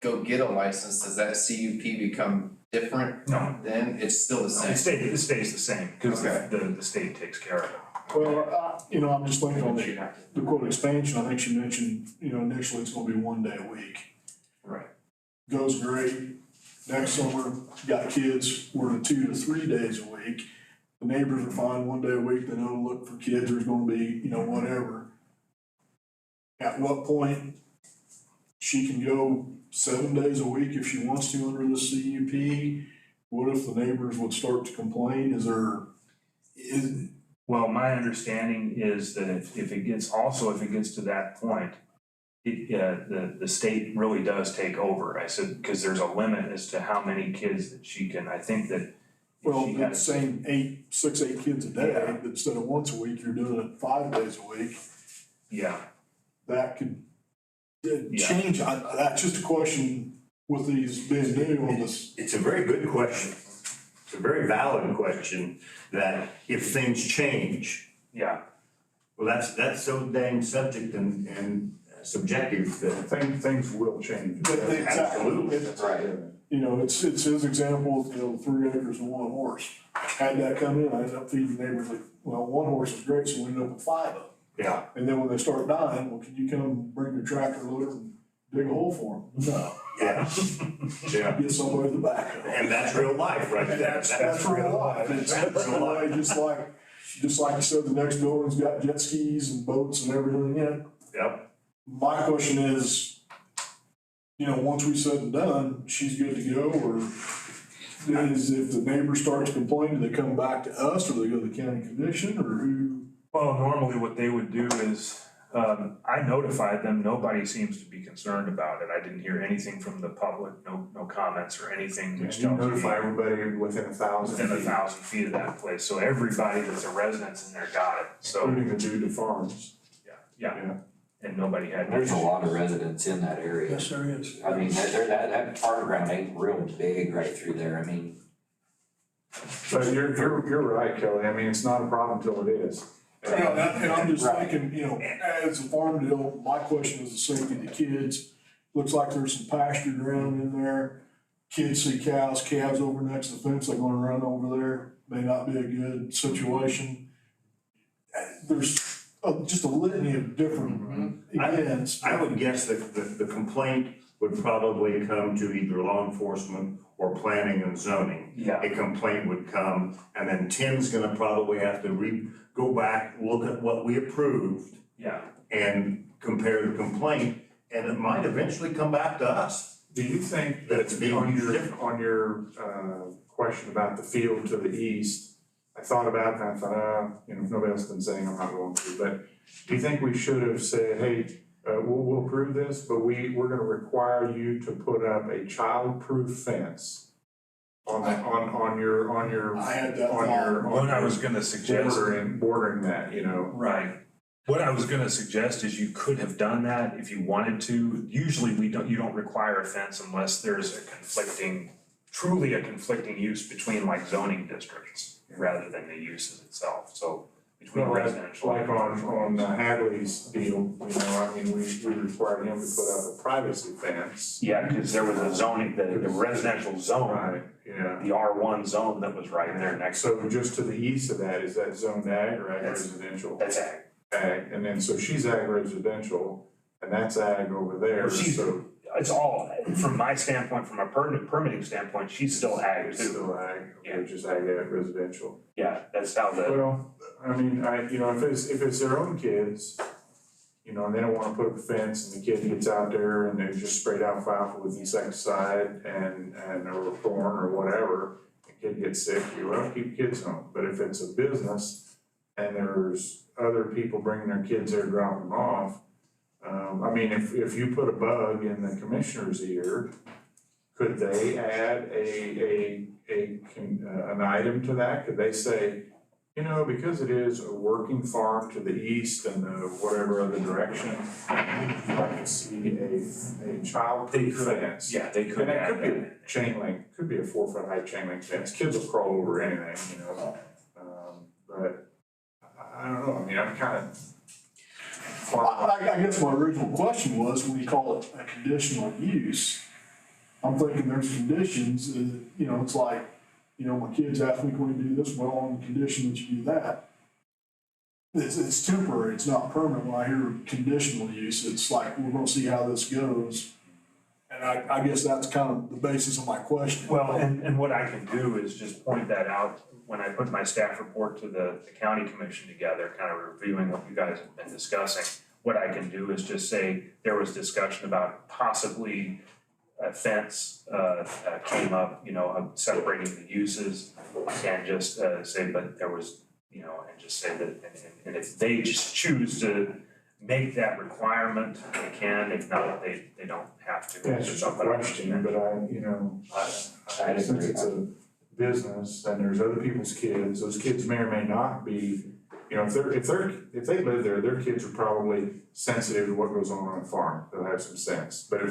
go get a license, does that CUP become different? No. Then it's still the same? It stays the same, because Okay. the state takes care of it. Well, I'm just thinking on the quote expansion, I think she mentioned, initially it's gonna be 1 day a week. Right. Goes great. Next summer, got kids, we're to 2 to 3 days a week. The neighbors are fine 1 day a week, they know to look for kids, there's gonna be, whatever. At what point she can go 7 days a week if she wants to under the CUP? What if the neighbors would start to complain? Well, my understanding is that if it gets to that point, the state really does take over. I said, because there's a limit as to how many kids that she can, I think that. Well, that's saying 6, 8 kids a day, Yeah. instead of once a week, you're doing it 5 days a week. Yeah. That could change. That's just a question with these being new on this. It's a very good question. It's a very valid question, that if things change, Yeah. well, that's so dang subject and subjective that Things will change. absolutely. That's right. It's his example, 3 acres and 1 horse. Had that come in, I ended up feeding neighbors like, well, 1 horse is great, so we ended up with 5 of them. Yeah. And then when they start dying, well, can you come bring your tractor loader and dig a hole for them? No. Yeah. Yeah. Get somebody to back up. And that's real life right there. That's real life. It's real life, just like you said, the next building's got jet skis and boats and everything in it. Yep. My question is, once we said and done, she's good to go, or is if the neighbor starts complaining, do they come back to us, or do they go to the county commission, or who? Well, normally what they would do is, I notified them, nobody seems to be concerned about it. I didn't hear anything from the public, no comments or anything, which You tells me notify everybody within 1,000 within feet, 1,000 feet of that place. So everybody that's a resident in there got it, so, including the due to farms. yeah. And nobody had. There's a lot of residents in that area. Yes, there is. I mean, that farm ground ain't real big right through there. I mean, But you're right, Kelly, I mean, it's not a problem till it is. Yeah, And I'm just Right. thinking, you know, as a farm deal, my question is the safety of the kids. Looks like there's some pasture ground in there. Kids see cows, calves over next to the fence, they're gonna run over there, may not be a good situation. There's just a litany of different events. I would guess that the complaint would probably come to either law enforcement or planning and zoning. Yeah. A complaint would come, and then Tim's gonna probably have to go back, look at what we approved Yeah. and compare the complaint, and it might eventually come back to us. Do you think That it's that being on used your, different. on your, question about the field to the east, I thought about it and I thought, you know, if nobody else can say, I'm not going to, but do you think we should have said, hey, we'll approve this, but we're gonna require you to put up a child-proof fence on your, I had that on your, What I was gonna suggest. bordering that, you know? Right. What I was gonna suggest is you could have done that if you wanted to. Usually you don't require a fence unless there's truly a conflicting use between like zoning districts rather than the uses itself, so between residential. Like on Hadley's deal, you know, I mean, we required him to put up a privacy fence. Yeah, because there was a zoning, the residential zone, Right, yeah. the R1 zone that was right there next to. So just to the east of that, is that zoned ag or ag That's- residential? That's ag. Ag, and then, so she's ag residential, and that's ag over there, Well, she's- so It's all, from my standpoint, from a permitting standpoint, she's still ag it's too. still ag, Yeah. which is ag residential. Yeah, that's how the, Well, I mean, you know, if it's their own kids, you know, and they don't wanna put up a fence and the kid gets out there and they just sprayed alfalfa with insecticide and or corn or whatever, the kid gets sick, well, keep kids home. But if it's a business and there's other people bringing their kids there, dropping them off, I mean, if you put a bug in the commissioner's ear, could they add an item to that? Could they say, you know, because it is a working farm to the east and whatever other direction, we'd like to see a child-proof fence. yeah, they could And it add could be that. a chain link, could be a 4-foot high chain link fence, kids will crawl over anything, you know? But I don't know, I mean, I'm kind of. I guess my original question was, when you call it a conditional use, I'm thinking there's conditions, you know, it's like, you know, my kids ask me, can we do this? Well, on the condition that you do that. It's temporary, it's not permanent. When I hear conditional use, it's like, we're gonna see how this goes. And I guess that's kind of the basis of my question. Well, and what I can do is just point that out when I put my staff report to the county commission together, kind of reviewing what you guys have been discussing. What I can do is just say, there was discussion about possibly a fence came up, you know, of separating the uses, and just say, but there was, you know, and just say that, and if they just choose to make that requirement, they can. If not, they don't have to. That's just a question, but since it's a business and there's other people's kids, those kids may or may not be, you know, if they live there, their kids are probably sensitive to what goes on a farm, they'll have some sense. But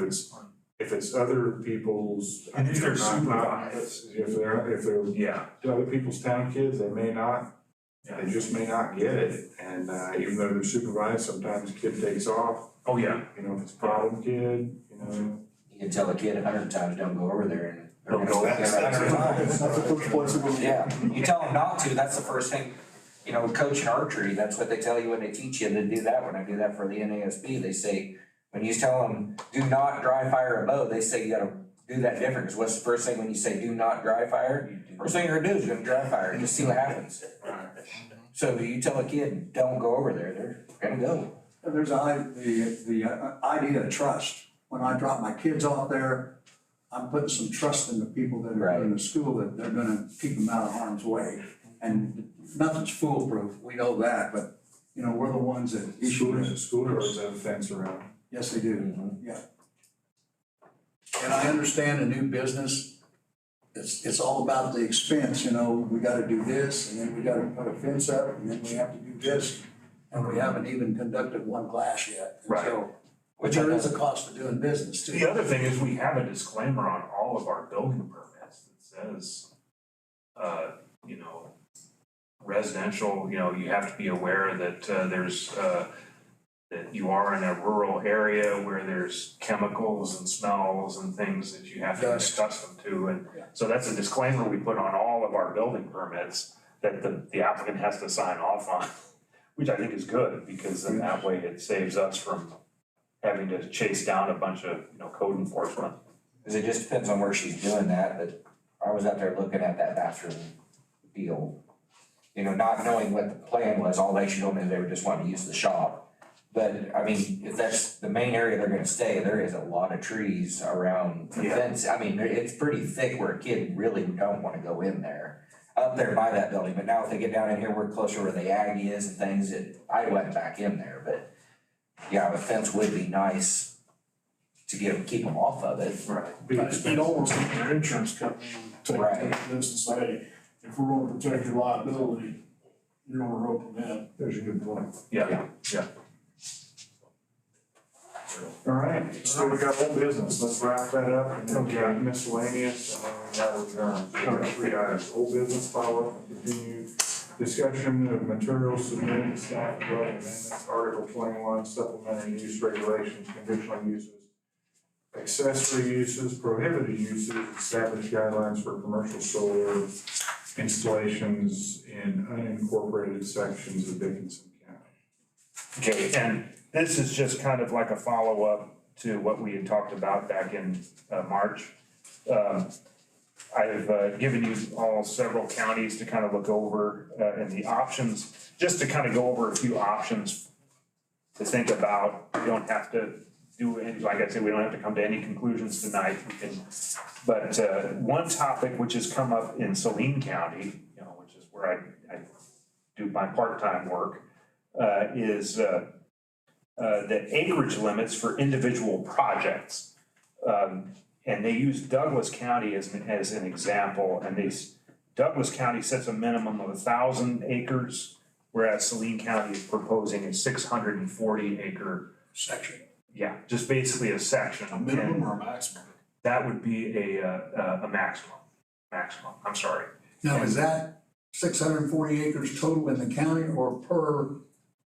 if it's other people's. And if they're not- supervised. If they're Yeah. other people's town kids, they may not, they just may not get it. And even though they're supervised, sometimes the kid takes off. Oh, yeah. You know, if it's a problem kid, you know. You can tell a kid 100 times, don't go over there, and they're Don't gonna go. get right every time. That's the first place it goes. Yeah, you tell them not to, that's the first thing, you know, coaching archery, that's what they tell you when they teach you to do that. When I do that for the NASB, they say, when you tell them, do not dry fire a bow, they say you gotta do that different, because what's the first thing when you say do not dry fire? First thing you're gonna do is you're gonna dry fire, and just see what happens. So you tell a kid, don't go over there, they're gonna go. There's the idea of trust. When I drop my kids off there, I'm putting some trust in the people that are in the school that they're gonna keep them out of harm's way. And nothing's foolproof, we know that, but, you know, we're the ones that issue it. School doors have a fence around. Yes, they do, yeah. And I understand a new business, it's all about the expense, you know, we gotta do this, and then we gotta put a fence up, and then we have to do this, and we haven't even conducted one class yet. And Right. so, but there is a cost to doing business too. The other thing is we have a disclaimer on all of our building permits that says you know, residential, you know, you have to be aware that there's that you are in a rural area where there's chemicals and smells and things that you have to get accustomed to. And so that's a disclaimer we put on all of our building permits that the applicant has to sign off on, which I think is good, because then that way it saves us from having to chase down a bunch of, you know, code enforcement. Cause it just depends on where she's doing that, but I was out there looking at that bathroom deal. You know, not knowing what the plan was, all they showed me is they were just wanting to use the shop. But, I mean, if that's the main area they're gonna stay, there is a lot of trees around the fence. I mean, it's pretty thick where a kid really don't wanna go in there. Up there by that building, but now if they get down in here, we're closer where the ag is and things, I went back in there, but yeah, a fence would be nice to keep them off of it. Right. You'd almost think their insurance company would take this and say, if we're gonna protect your liability, you're gonna rope them in. There's a good point. Yeah. All right, so we got old business, let's wrap that up, and then we got miscellaneous, and then we got adjourned. So we got 3 items, old business, follow-up, and continue discussion of materials submitted to staff and road amendments, Article 21, supplementary use regulations, conditional uses, accessory uses, prohibited uses, establish guidelines for commercial solar installations in unincorporated sections of Dickinson County. Okay, and this is just kind of like a follow-up to what we had talked about back in March. I've given you all several counties to kind of look over and the options, just to kind of go over a few options to think about. We don't have to do any, like I said, we don't have to come to any conclusions tonight. We can, but one topic which has come up in Saline County, you know, which is where I do my part-time work, is the acreage limits for individual projects. And they use Douglas County as an example, and Douglas County sets a minimum of 1,000 acres, whereas Saline County is proposing a 640 acre Section. Yeah, just basically a section. A minimum or a maximum? That would be a maximum, I'm sorry. Now, is that 640 acres total in the county or per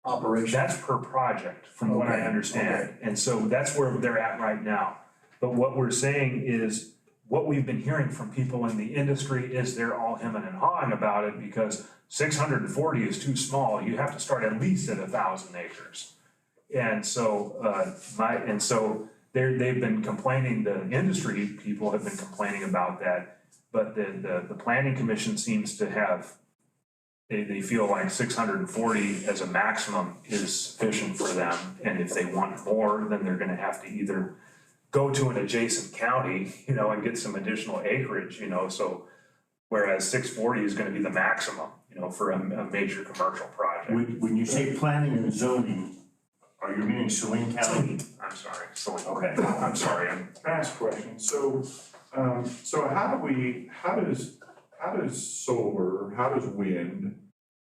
operation? That's per project, from what I understand. And so that's where they're at right now. But what we're saying is, what we've been hearing from people in the industry is they're all hemming and hawing about it because 640 is too small. You have to start at least at 1,000 acres. And so, they've been complaining, the industry people have been complaining about that. But the planning commission seems to have, they feel like 640 as a maximum is sufficient for them. And if they want more, then they're gonna have to either go to an adjacent county, you know, and get some additional acreage, you know, so whereas 640 is gonna be the maximum, you know, for a major commercial project. When you say planning and zoning, are you meaning Saline County? I'm sorry, Saline. Okay. I'm sorry, Can I ask a question? So how does solar, how does wind,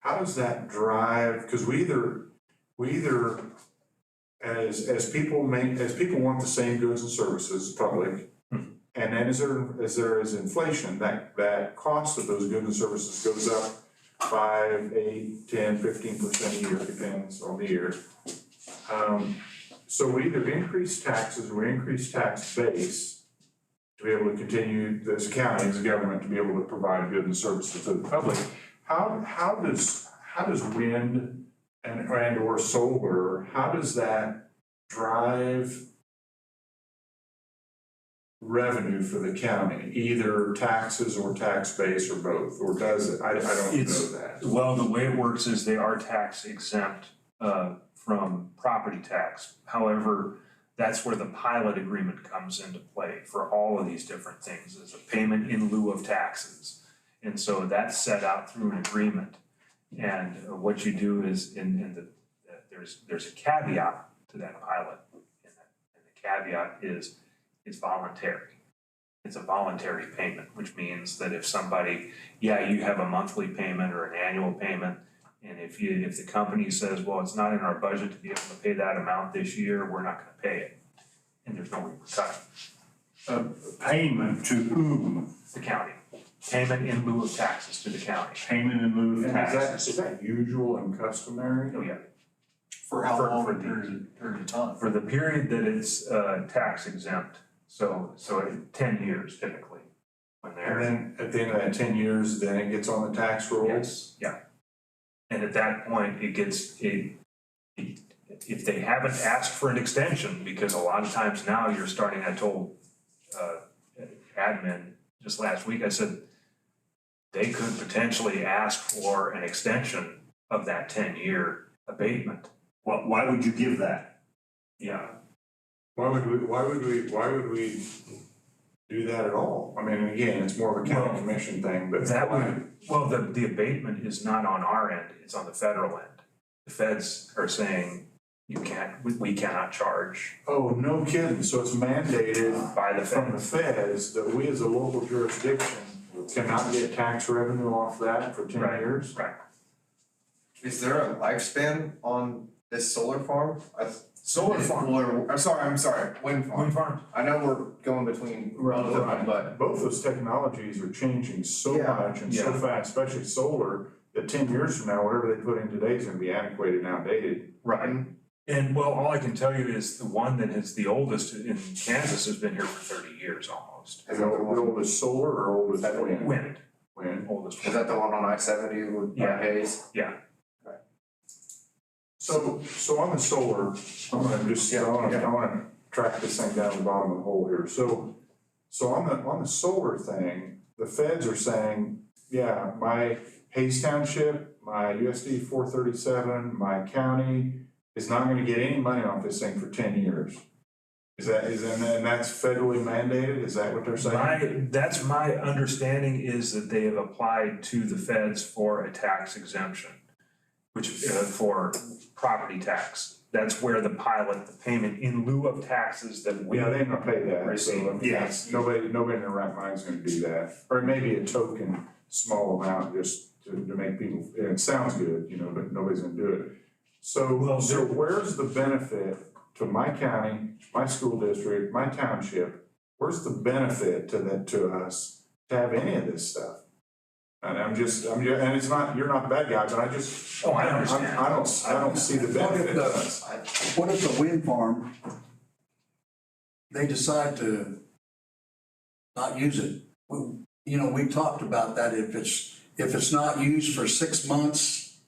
how does that drive, because we either as people want the same goods and services, public, and then as there is inflation, that cost of those goods and services goes up 5, 8, 10, 15% a year, depends on the year. So we either increase taxes or we increase tax base to be able to continue as a county, as a government, to be able to provide goods and services to the public. How does wind and or solar, how does that drive revenue for the county, either taxes or tax base or both, or does it? I don't know that. Well, the way it works is they are tax exempt from property tax. However, that's where the pilot agreement comes into play for all of these different things, is a payment in lieu of taxes. And so that's set out through an agreement. And what you do is there's a caveat to that pilot. And the caveat is it's voluntary. It's a voluntary payment, which means that if somebody, you have a monthly payment or an annual payment, and if the company says, well, it's not in our budget to be able to pay that amount this year, we're not gonna pay it. And there's no repercussion. Payment to whom? The county. Payment in lieu of taxes to the county. Payment in lieu of And taxes. is that usual and customary? Oh, yeah. For how long For a the- period of time? For the period that it's tax exempt, so 10 years typically, when they're. And then at the end of that 10 years, then it gets on the tax rolls? Yes, yeah. And at that point, it gets, if they haven't asked for an extension, because a lot of times now you're starting, I told admin just last week, I said, they could potentially ask for an extension of that 10-year abatement. Why would you give that? Yeah. Why would we do that at all? I mean, again, it's more of a county commission thing, but. That would, well, the abatement is not on our end, it's on the federal end. The feds are saying, we cannot charge Oh, no kidding, so it's mandated by the from the feds. feds that we as a local jurisdiction cannot get tax revenue off that for 10 Right. years? Right. Is there a lifespan on this solar farm? Solar farm. I'm sorry, wind farm. Wind farms. I know we're going between both of them, but Both those technologies are changing so Yeah. much and so Yeah. fast, especially solar, that 10 years from now, whatever they put in today is gonna be antiquated and outdated. Right. And well, all I can tell you is the one that is the oldest in Kansas has been here for 30 years almost. Is that the oldest solar or oldest wind? Wind, Wind. oldest. is that the one on I-70 with Yeah. Hayes? So on the solar, I'm gonna just, I wanna track this thing down to the bottom of the hole here. So on the solar thing, the feds are saying, yeah, my Hayes Township, my USD 437, my county is not gonna get any money off this thing for 10 years. And that's federally mandated? Is that what they're saying? That's my understanding is that they have applied to the feds for a tax exemption, which, for property tax. That's where the pilot, the payment in lieu of taxes that we. Yeah, they ain't gonna pay that, Receive. so, Yes. nobody in their right mind is gonna do that. Or maybe a token, small amount, just to make people, it sounds good, but nobody's gonna do it. So where's the benefit to my county, my school district, my township? Where's the benefit to us to have any of this stuff? And and it's not, you're not the bad guy, but I just. Oh, I understand. I don't see the benefit to us. What if the wind farm, they decide to not use it? We talked about that, if it's not used for 6 months,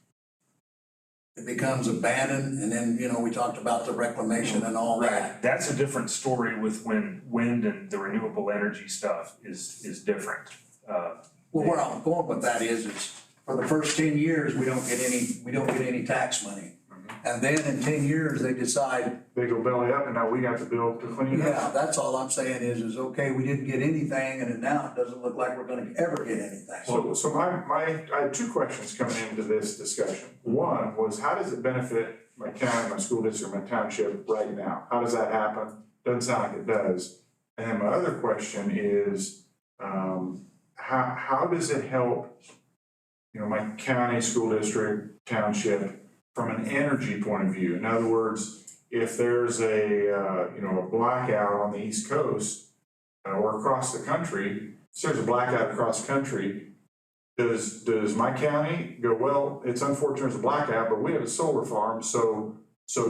it becomes abandoned, and then, we talked about the reclamation and all that. That's a different story with when wind and the renewable energy stuff is different. Well, where I'm going with that is for the first 10 years, we don't get any tax money. And then in 10 years, they decide, They go belly up and now we got the bill to clean it up. yeah, that's all I'm saying is okay, we didn't get anything, and then now it doesn't look like we're gonna ever get anything. So I had two questions coming into this discussion. One was, how does it benefit my county, my school district, my township right now? How does that happen? Doesn't sound like it does. And then my other question is, how does it help, my county, school district, township from an energy point of view? In other words, if there's a blackout on the East Coast or across the country, if there's a blackout across the country, does my county go, well, it's unfortunate there's a blackout, but we have a solar farm, so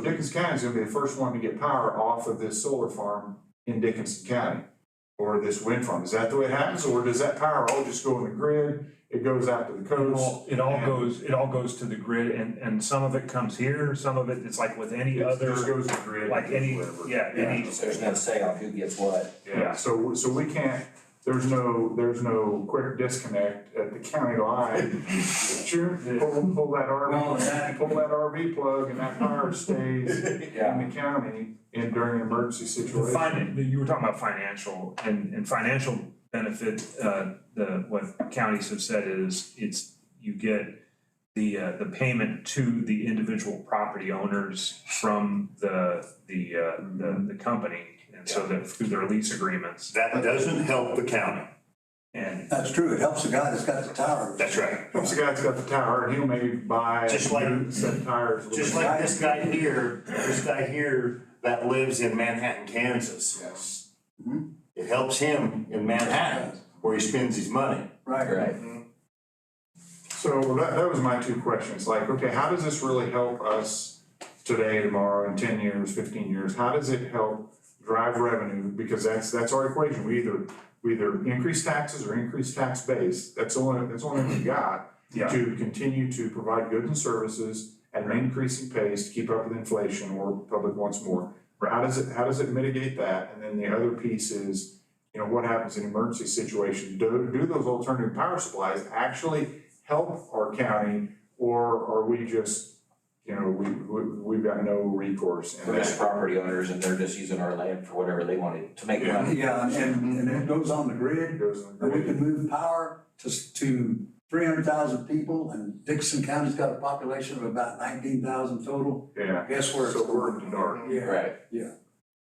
Dickinson County is gonna be the first one to get power off of this solar farm in Dickinson County, or this wind farm. Is that the way it happens, or does that power all just go in the grid? It goes out to the coast? It all goes to the grid, and some of it comes here, some of it, it's like with any It other, just goes to the grid, like any, whatever. any. There's no say on who gets what. Yeah, so we can't, there's no quick disconnect at the county line. Sure, pull that RV plug and that power stays in the county during an emergency situation. You were talking about financial, and financial benefit, what counties have said is, you get the payment to the individual property owners from the company, and so that through their lease agreements. That doesn't help the county. And That's true, it helps the guy that's got the tower. That's right. Once the guy's got the tower, he'll maybe buy Just like- new set tires. Just like this guy here that lives in Manhattan, Kansas. Yes. It helps him in Manhattan. where he spends his money. Right. So that was my two questions, like, okay, how does this really help us today, tomorrow, in 10 years, 15 years? How does it help drive revenue? Because that's our equation. We either increase taxes or increase tax base. That's the only thing we got to continue to provide goods and services at an increasing pace to keep up with inflation, or public wants more. How does it mitigate that? And then the other piece is, you know, what happens in emergency situations? Do those alternative power supplies actually help our county, or are we just, you know, we've got no recourse? We're just property owners and they're just using our land for whatever they wanted to make money. Yeah, and it goes on the grid, and we can move power to 300,000 people, and Dickinson County's got a population of about 19,000 total. Yeah. Guess where? So we're in the dark. Yeah. Right. Yeah.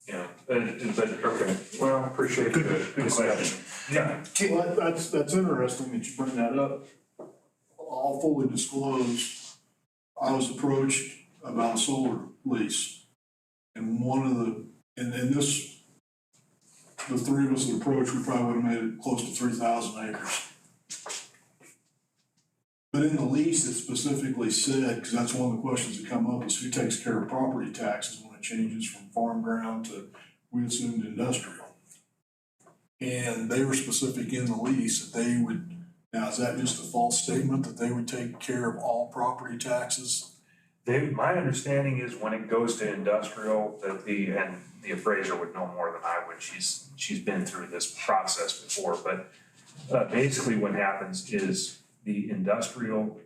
Yeah, but Okay, well, appreciate it. good question. Yeah. Well, that's interesting that you bring that up. I'll fully disclose, I was approached about a solar lease. And the three of us that approached, we probably would have made it close to 3,000 acres. But in the lease, it specifically said, because that's one of the questions that come up, is who takes care of property taxes when it changes from farm ground to, we assumed, industrial. And they were specific in the lease that they would, now is that just a false statement that they would take care of all property taxes? My understanding is when it goes to industrial, that the appraiser would know more than I would. She's been through this process before, but basically what happens is the industrial,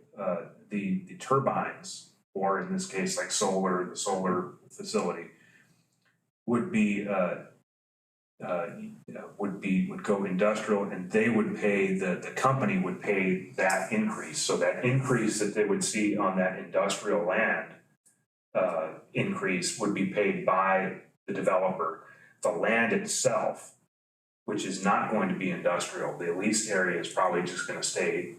the turbines, or in this case like the solar facility, would go industrial, and they would pay, the company would pay that increase. So that increase that they would see on that industrial land increase would be paid by the developer. The land itself, which is not going to be industrial, the leased area is probably just gonna stay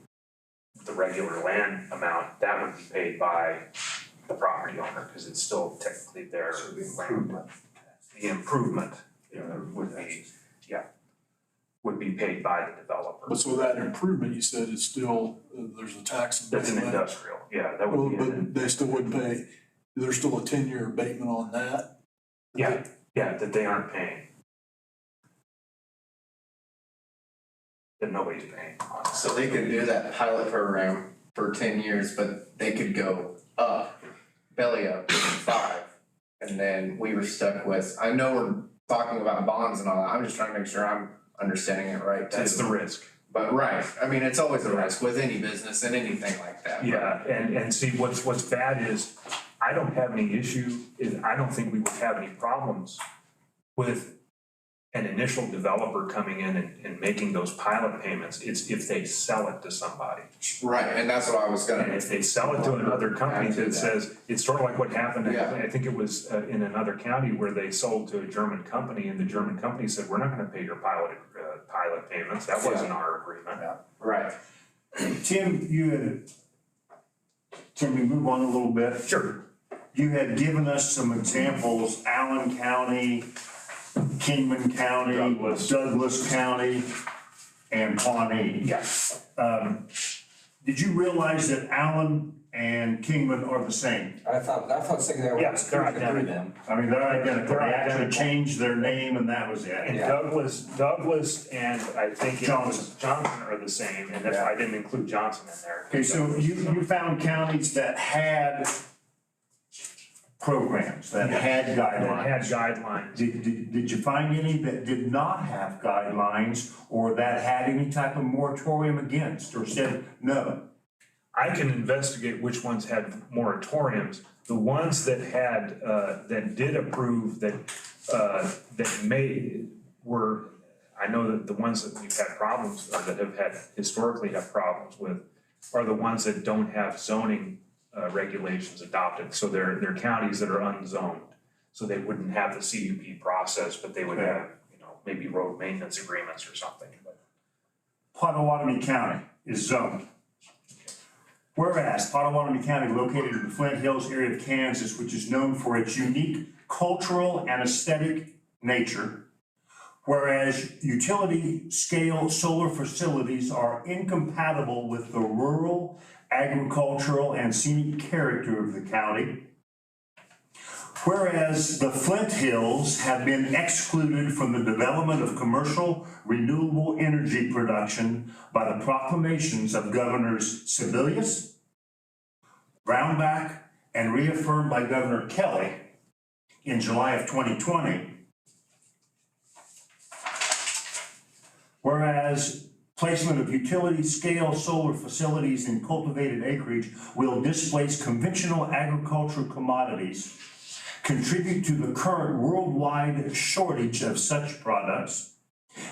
the regular land amount, that would be paid by the property owner, because it's still technically their land. The improvement would be paid by the developer. But so that improvement, you said, is still, there's a tax. That's an industrial, yeah, that would be. But they still wouldn't pay, there's still a 10-year abatement on that? Yeah, that they aren't paying. That nobody's paying on. So they could do that pilot program for 10 years, but they could go up, belly up, 5. And then we were stuck with, I know we're talking about bonds and all that, I'm just trying to make sure I'm understanding it right too. That's the risk. But right, I mean, it's always a risk with any business and anything like that. Yeah, and see, what's bad is, I don't have any issue, I don't think we would have any problems with an initial developer coming in and making those pilot payments. It's if they sell it to somebody. Right, and that's what I was gonna. And if they sell it to another company that says, it's sort of like what happened, I think it was in another county where they sold to a German company, and the German company said, we're not gonna pay your pilot payments. That wasn't our agreement. Right. Tim, can we move on a little bit? Sure. You had given us some examples, Allen County, Kingman County, Douglas County, and Pawnee. Yes. Did you realize that Allen and Kingman are the same? I thought thinking they were Yes, they're through them. I mean, they're identical. They're They actually identical. changed their name and that was it. And Yeah. Douglas and I think Johnson are the same, and that's why I didn't include Johnson in there. Okay, so you found counties that had programs, that had guidelines. Had guidelines. Did you find any that did not have guidelines or that had any type of moratorium against or said no? I can investigate which ones had moratoriums. The ones that had, that did approve, I know that the ones that we've had problems, or that have historically had problems with, are the ones that don't have zoning regulations adopted. So they're counties that are unzoned. So they wouldn't have the CUP process, but they would have, maybe road maintenance agreements or something. Potawatomi County is zoned. Whereas Potawatomi County, located in the Flint Hills area of Kansas, which is known for its unique cultural and aesthetic nature, Whereas utility scale solar facilities are incompatible with the rural, agricultural, and scenic character of the county. Whereas the Flint Hills have been excluded from the development of commercial renewable energy production by the proclamations of Governors Sebelius, Brownback, and reaffirmed by Governor Kelly in July of 2020. Whereas placement of utility-scale solar facilities in cultivated acreage will displace conventional agricultural commodities, contribute to the current worldwide shortage of such products,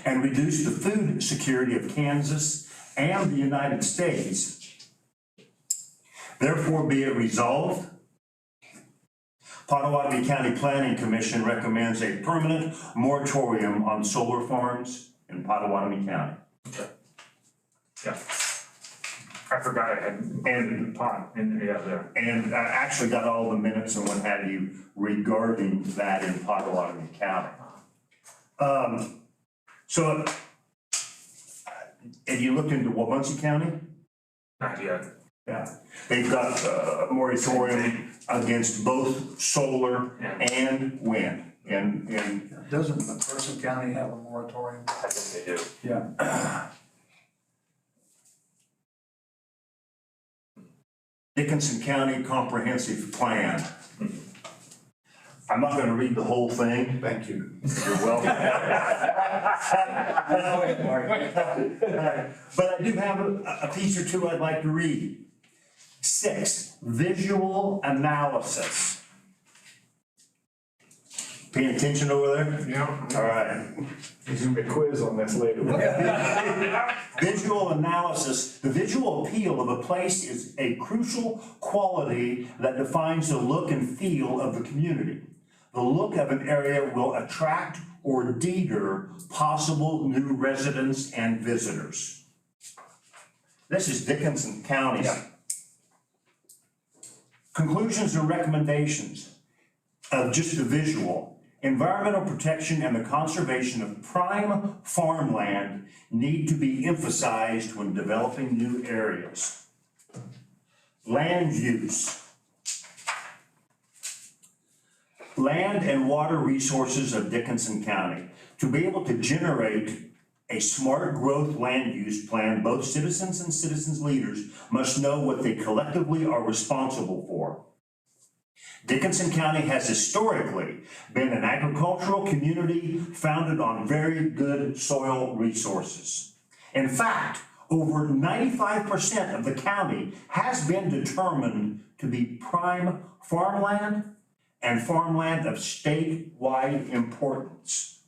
and reduce the food security of Kansas and the United States. Therefore, be it resolved, Potawatomi County Planning Commission recommends a permanent moratorium on solar farms in Potawatomi County. Yeah. I forgot I had and the pond in there. And I actually got all the minutes and what have you regarding that in Potawatomi County. So, have you looked into Wabunsee County? Not yet. Yeah, they've got a moratorium against both solar and wind. And Doesn't McPherson County have a moratorium? I think they do. Yeah. Dickinson County Comprehensive Plan. I'm not gonna read the whole thing. Thank you. You're welcome. But I do have a piece or two I'd like to read. 6, visual analysis. Paying attention over there? Yeah. All right. There's gonna be a quiz on this later. Visual analysis. The visual appeal of a place is a crucial quality that defines the look and feel of the community. The look of an area will attract or deter possible new residents and visitors. This is Dickinson County. Conclusions and recommendations of just the visual. Environmental protection and the conservation of prime farmland need to be emphasized when developing new areas. Land use. Land and water resources of Dickinson County. To be able to generate a smart growth land use plan, both citizens and citizens leaders must know what they collectively are responsible for. Dickinson County has historically been an agricultural community founded on very good soil resources. In fact, over 95% of the county has been determined to be prime farmland and farmland of statewide importance.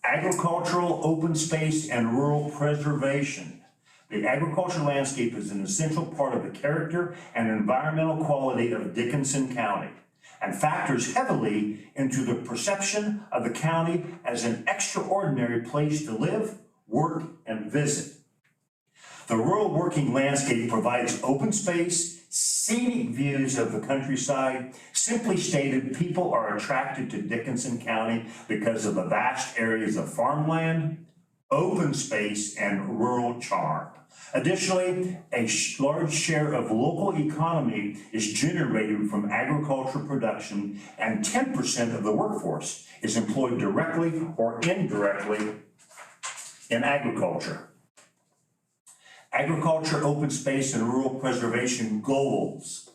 Agricultural, open space, and rural preservation. The agricultural landscape is an essential part of the character and environmental quality of Dickinson County and factors heavily into the perception of the county as an extraordinary place to live, work, and visit. The rural working landscape provides open space, scenic views of the countryside. Simply stated, people are attracted to Dickinson County because of the vast areas of farmland, open space, and rural charm. Additionally, a large share of local economy is generated from agricultural production, and 10% of the workforce is employed directly or indirectly in agriculture. Agriculture, open space, and rural preservation goals.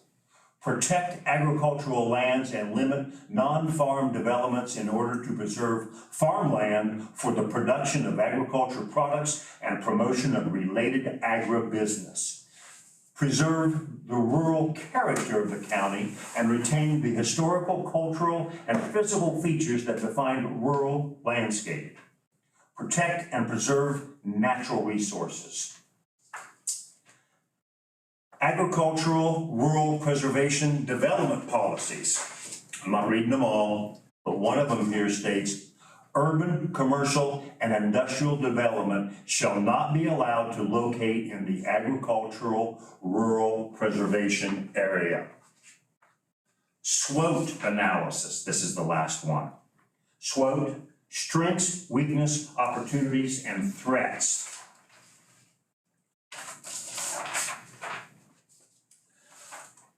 Protect agricultural lands and limit non-farm developments in order to preserve farmland for the production of agricultural products and promotion of related agribusiness. Preserve the rural character of the county and retain the historical, cultural, and physical features that define rural landscape. Protect and preserve natural resources. Agricultural, rural preservation development policies. I'm not reading them all, but one of them here states, urban, commercial, and industrial development shall not be allowed to locate in the agricultural, rural preservation area. SWOT analysis, this is the last one. SWOT, strengths, weakness, opportunities, and threats.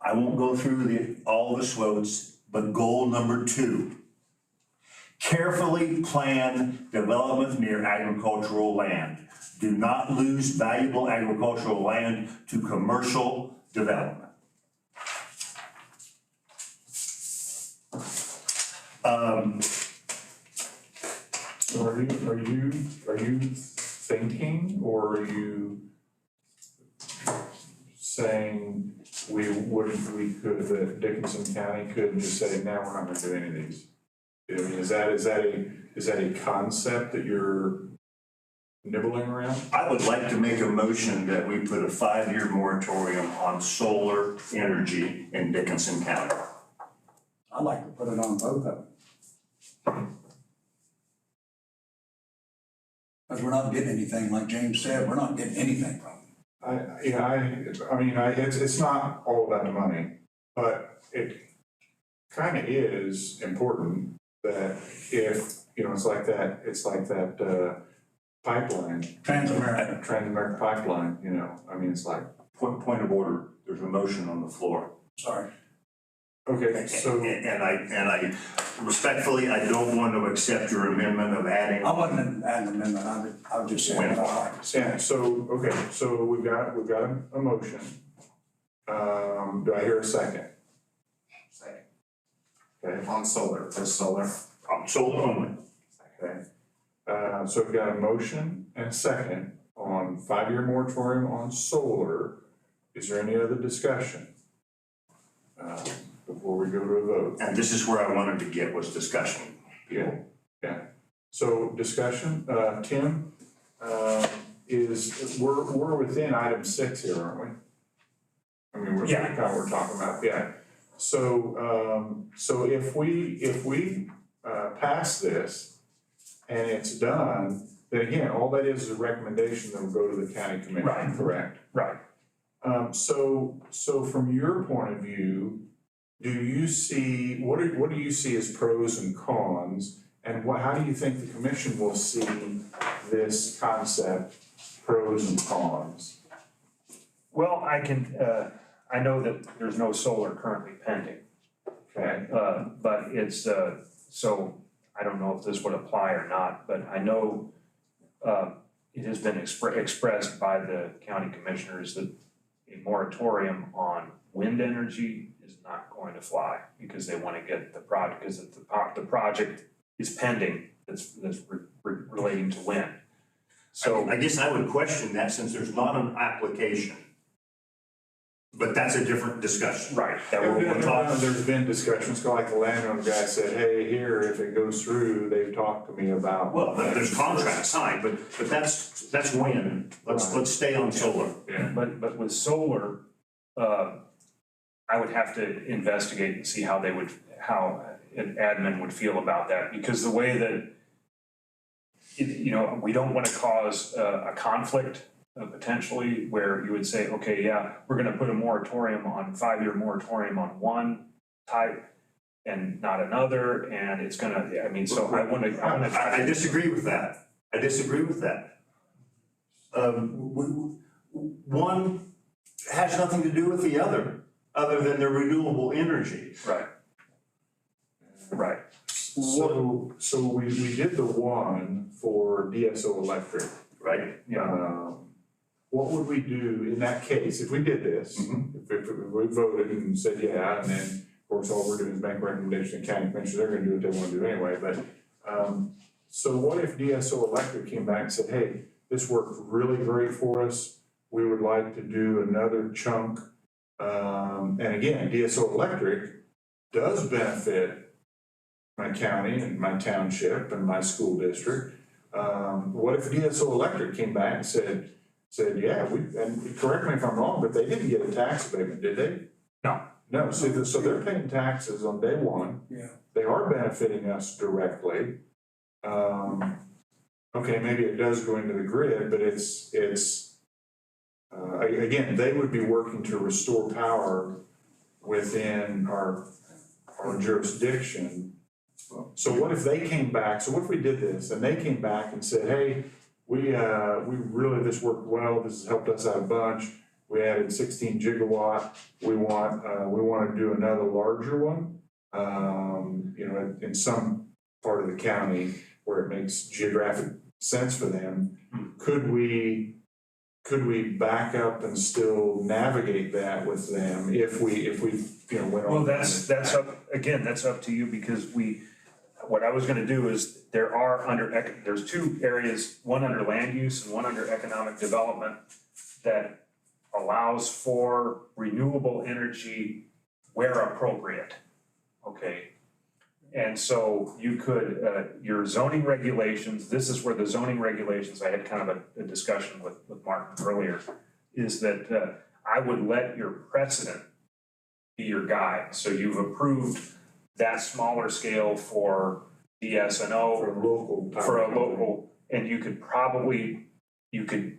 I won't go through all the SWOTs, but goal number 2. Carefully plan development near agricultural land. Do not lose valuable agricultural land to commercial development. So are you thinking, or are you saying that Dickinson County could just say, no, we're not gonna do any of these? I mean, is that a concept that you're nibbling around? I would like to make a motion that we put a 5-year moratorium on solar energy in Dickinson County. I'd like to put it on both of them. Because we're not getting anything, like James said, we're not getting anything from it. It's not all about the money, but it kind of is important that if, it's like that pipeline. Trans-American pipeline, it's like. Point of order, there's a motion on the floor. Sorry. Okay, so. And I respectfully, I don't want to accept your amendment of adding. I wasn't adding an amendment, I was just saying what I like to say. Yeah, so we've got a motion. Do I hear a second? Second. Okay. On solar, just solar. On solar only. Okay. So we've got a motion and a second on 5-year moratorium on solar. Is there any other discussion before we go to a vote? And this is where I wanted to get was discussion. Yeah. So discussion, Tim, we're within item 6 here, aren't we? I mean, we're kind of what we're talking about, yeah. So if we pass this and it's done, then again, all that is a recommendation that will go to the county commission, Right. correct? Right. So from your point of view, do you see, what do you see as pros and cons? And how do you think the commission will see this concept, pros and cons? Well, I know that there's no solar currently pending. Okay. But it's, so I don't know if this would apply or not, but I know it has been expressed by the county commissioners that a moratorium on wind energy is not going to fly because they want to get the project, because the project is pending that's relating to wind. So I guess I would question that since there's not an application. But that's a different discussion. Right. There's been discussions, like the landowner guy said, hey, here, if it goes through, they've talked to me about. Well, there's contracts signed, but that's wind. Let's stay on solar. Yeah. But with solar, I would have to investigate and see how an admin would feel about that, because the way that, we don't want to cause a conflict potentially where you would say, okay, yeah, we're going to put a moratorium on 5-year moratorium on one type and not another, and it's going to, so I want to. I disagree with that. One has nothing to do with the other than the renewable energy. Right. So we did the one for DSO Electric. Right. What would we do in that case, if we did this, if we voted and said, yeah, and then, of course, all we're doing is make recommendations to county commissioners, they're gonna do what they wanna do anyway, but, so what if DSO Electric came back and said, hey, this worked really great for us, we would like to do another chunk, and again, DSO Electric does benefit my county and my township and my school district. What if DSO Electric came back and said, yeah, and correct me if I'm wrong, but they didn't get a tax abatement, did they? No, so they're paying taxes on day one. Yeah. They are benefiting us directly. Okay, maybe it does go into the grid, but it's again, they would be working to restore power within our jurisdiction. So what if they came back, so what if we did this and they came back and said, hey, we really, this worked well, this has helped us out a bunch. We added 16 gigawatt, we want to do another larger one. In some part of the county where it makes geographic sense for them, could we back up and still navigate that with them if we went on? Well, that's up to you, because what I was gonna do is there's two areas, one under land use and one under economic development, that allows for renewable energy where appropriate, okay? And so you could, your zoning regulations, this is where the zoning regulations, I had kind of a discussion with Martin earlier, is that I would let your precedent be your guide. So you've approved that smaller scale for DSNO. For a local, and you could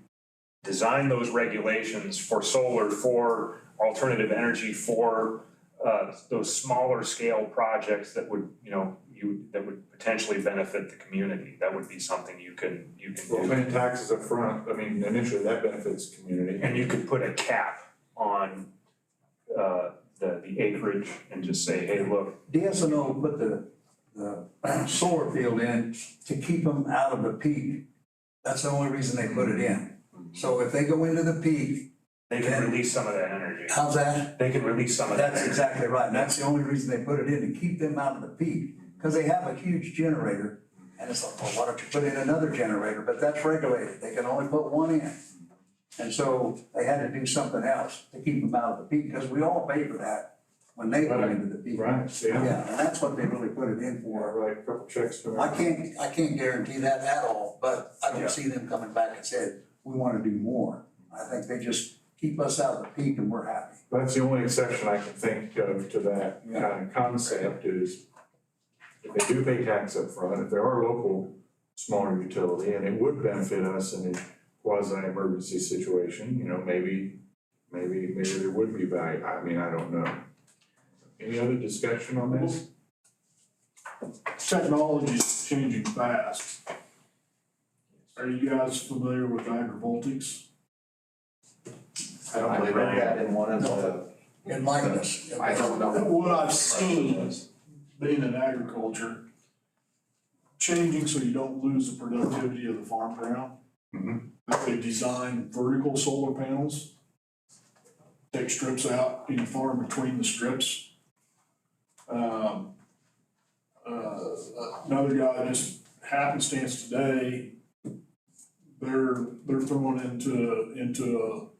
design those regulations for solar, for alternative energy, for those smaller scale projects that would, that would potentially benefit the community. That would be something you can do. Well, paying taxes up front, initially that benefits the community. And you could put a cap on the acreage and just say, hey, look. DSNO put the solar field in to keep them out of the peak. That's the only reason they put it in. So if they go into the peak, they can release some of that energy. How's that? They can release some of that energy. That's exactly right. And that's the only reason they put it in, to keep them out of the peak. Because they have a huge generator. And it's like, well, why don't you put in another generator? But that's regulated. They can only put one in. And so they had to do something else to keep them out of the peak, because we all pay for that when they go into the peak. Right, yeah. Yeah, and that's what they really put it in for. Right, a couple checks to it. I can't guarantee that at all, but I don't see them coming back and said, we want to do more. I think they just keep us out of the peak and we're happy. That's the only exception I can think of to that kind of concept is if they do pay tax up front, if there are local smaller utility, and it would benefit us in a quasi-emergency situation, maybe there would be value. I don't know. Any other discussion on this? Technology is changing fast. Are you guys familiar with agrivoltaics? I read that in one of the. Enlighten us. I don't know. What I've seen, being in agriculture, changing so you don't lose the productivity of the farm ground. They design vertical solar panels, take strips out in the farm between the strips. Another guy, just happenstance today, they're throwing into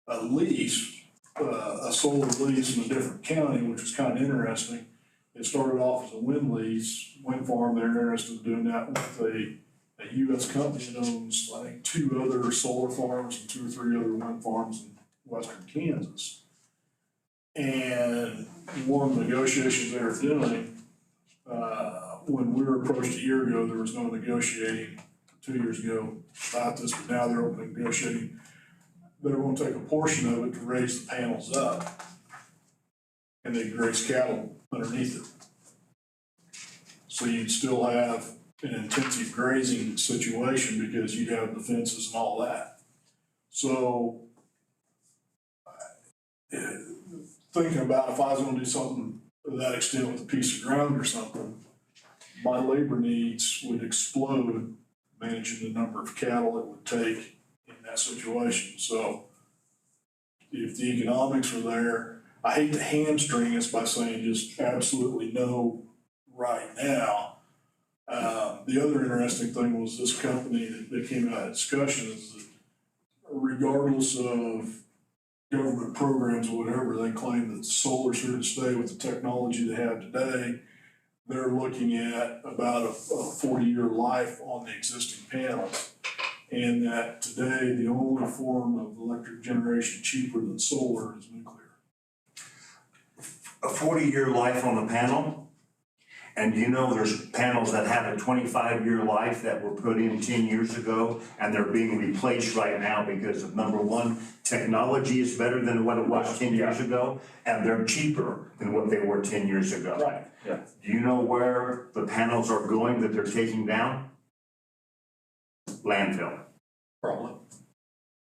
a lease, a solar lease in a different county, which was kind of interesting. It started off as a wind farm. They're interested in doing that with a US company that owns, I think, 2 other solar farms and 2 or 3 other wind farms in western Kansas. And one of the negotiations they were doing, when we were approached a year ago, there was no negotiating 2 years ago about this, but now they're open negotiating. They're going to take a portion of it to raise the panels up, and they graze cattle underneath it. So you'd still have an intensive grazing situation because you'd have the fences and all that. So thinking about if I was gonna do something to that extent with a piece of ground or something, my labor needs would explode managing the number of cattle it would take in that situation. So if the economics are there, I hate to hamstring us by saying just absolutely no right now. The other interesting thing was this company that came out of discussion is that regardless of government programs or whatever, they claim that solar's here to stay with the technology they have today. They're looking at about a 40-year life on the existing panels. And that today, the only form of electric generation cheaper than solar is nuclear. A 40-year life on the panel? And you know, there's panels that have a 25-year life that were put in 10 years ago, and they're being replaced right now because of, number one, technology is better than what it was 10 years ago, and they're cheaper than what they were 10 years ago. Right. Yeah. Do you know where the panels are going that they're taking down? Landfill. Probably.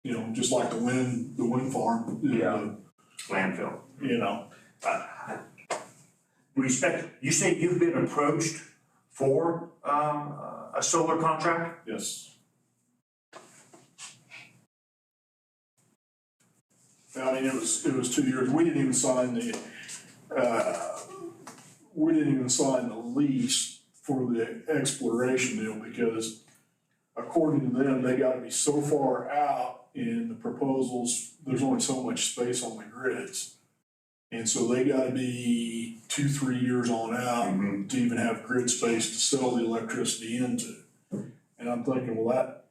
You know, just like the wind farm. Landfill. You know, You say you've been approached for a solar contract? yes. I mean, it was 2 years, we didn't even sign the lease for the exploration deal because according to them, they gotta be so far out in the proposals, there's only so much space on the grids. And so they gotta be 2-3 years on out to even have grid space to sell the electricity into. And I'm thinking, well, that,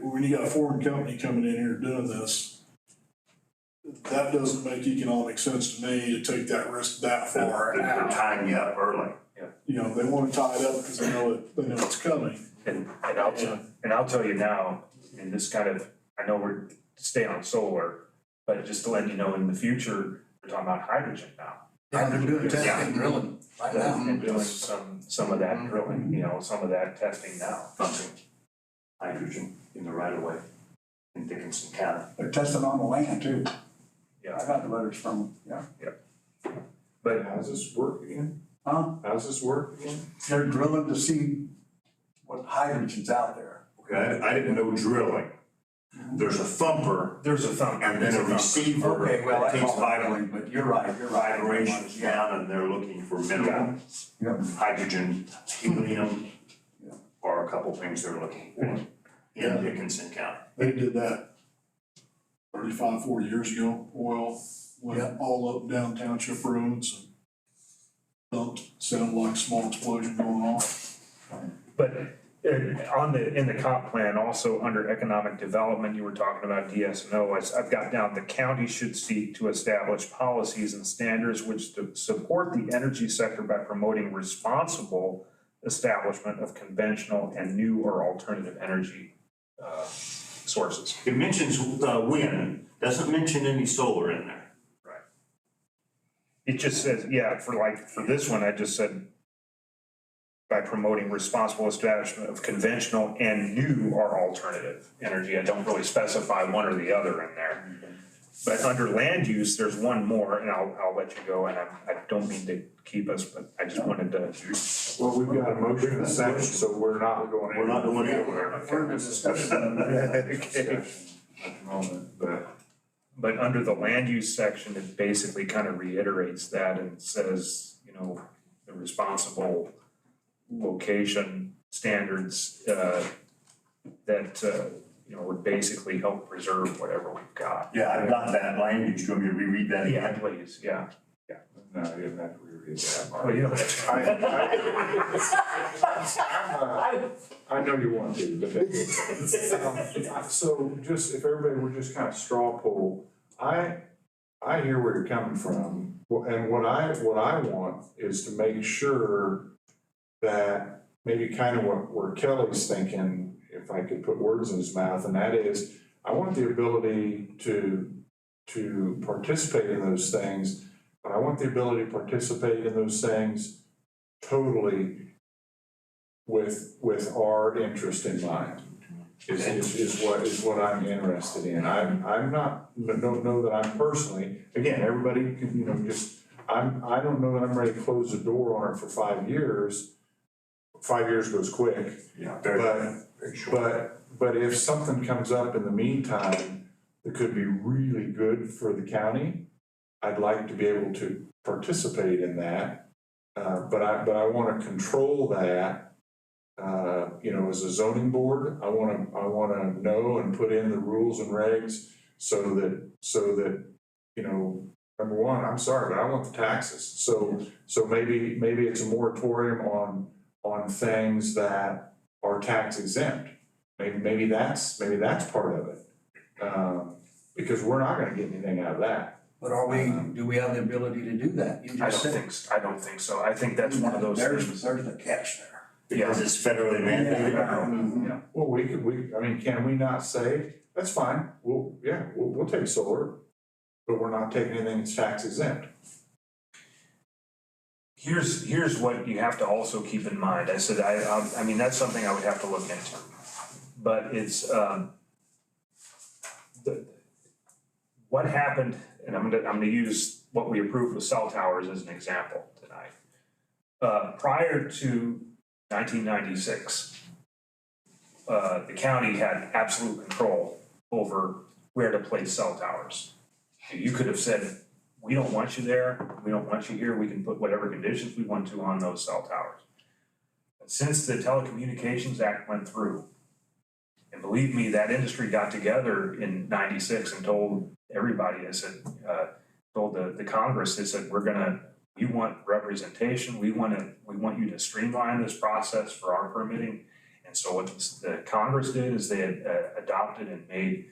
when you got a foreign company coming in here doing this, that doesn't make economic sense to me to take that risk that far They're out. tying you up early. You know, they wanna tie it up because they know it's coming. And I'll tell you now, and this kind of, I know we're staying on solar, but just to let you know, in the future, we're talking about hydrogen now. Yeah, they're doing testing Yeah. and drilling right now. And doing some of that drilling, you know, some of that testing now. Hydrogen in the right of way in Dickinson County. They're testing on the land too. Yeah. I got the letters from them, yeah. But How's this work again? Huh? How's this work again? They're drilling to see what hydrogen's out there. Okay, I didn't know drilling. There's a thumper there's a thumb. and then a receiver Okay, well, that that's takes all drilling, but you're right. vibrations down, and they're looking for mineral, Yep. hydrogen, helium, Yeah. or a couple things they're looking for in Dickinson County. They did that 35-40 years ago. Oil went all up down Township roads and dumped, sounded like a small explosion going off. But in the comp plan, also under economic development, you were talking about DS&O. I've got down, the county should seek to establish policies and standards which to support the energy sector by promoting responsible establishment of conventional and new or alternative energy sources. It mentions wind, doesn't mention any solar in there. Right. It just says, for this one, I just said by promoting responsible establishment of conventional and new or alternative energy. I don't really specify one or the other in there. But under land use, there's one more, and I'll let you go, and I don't mean to keep us, but I just wanted to. Well, we've got a motion and a second, so we're not going anywhere. We're not going anywhere. We're in a discussion. Okay. At the moment, But under the land use section, it basically kind of reiterates that and says, you know, the responsible location standards that you know, would basically help preserve whatever we've got. Yeah, I've got that land use. Do you want me to reread that Yeah, again? please, yeah. no, you didn't have to reread that. Well, you know, I know you want to, but so just, if everybody would just kind of straw poll, I hear where you're coming from. And what I want is to make sure that maybe kind of where Kelly's thinking, if I could put words in his mouth, and that is, I want the ability to participate in those things, but I want the ability to participate in those things totally with our interest in mind, is what I'm interested in. I'm not, don't know that I'm personally, again, everybody can, you know, just, I don't know that I'm ready to close the door on it for 5 years. 5 years goes quick. Yeah. But if something comes up in the meantime that could be really good for the county, I'd like to be able to participate in that. But I want to control that, you know, as a zoning board. I want to know and put in the rules and regs so that, you know, number one, I'm sorry, but I want the taxes. So maybe it's a moratorium on things that are tax exempt. Maybe that's part of it. Because we're not gonna get anything out of that. But do we have the ability to do that? You I just don't said. think, I don't think so. I think that's one of those things. There's the catch there. Because it's federally mandated. Yeah. Well, I mean, can we not say, that's fine, we'll take solar, but we're not taking anything that's tax exempt. Here's what you have to also keep in mind. I said, I mean, that's something I would have to look into. But it's, what happened, and I'm gonna use what we approved with cell towers as an example tonight. Prior to 1996, the county had absolute control over where to place cell towers. You could have said, we don't want you there, we don't want you here, we can put whatever conditions we want to on those cell towers. But since the Telecommunications Act went through, and believe me, that industry got together in 96 and told everybody, I said, told the Congress, they said, we want representation, we want you to streamline this process for our permitting. And so what the Congress did is they had adopted and made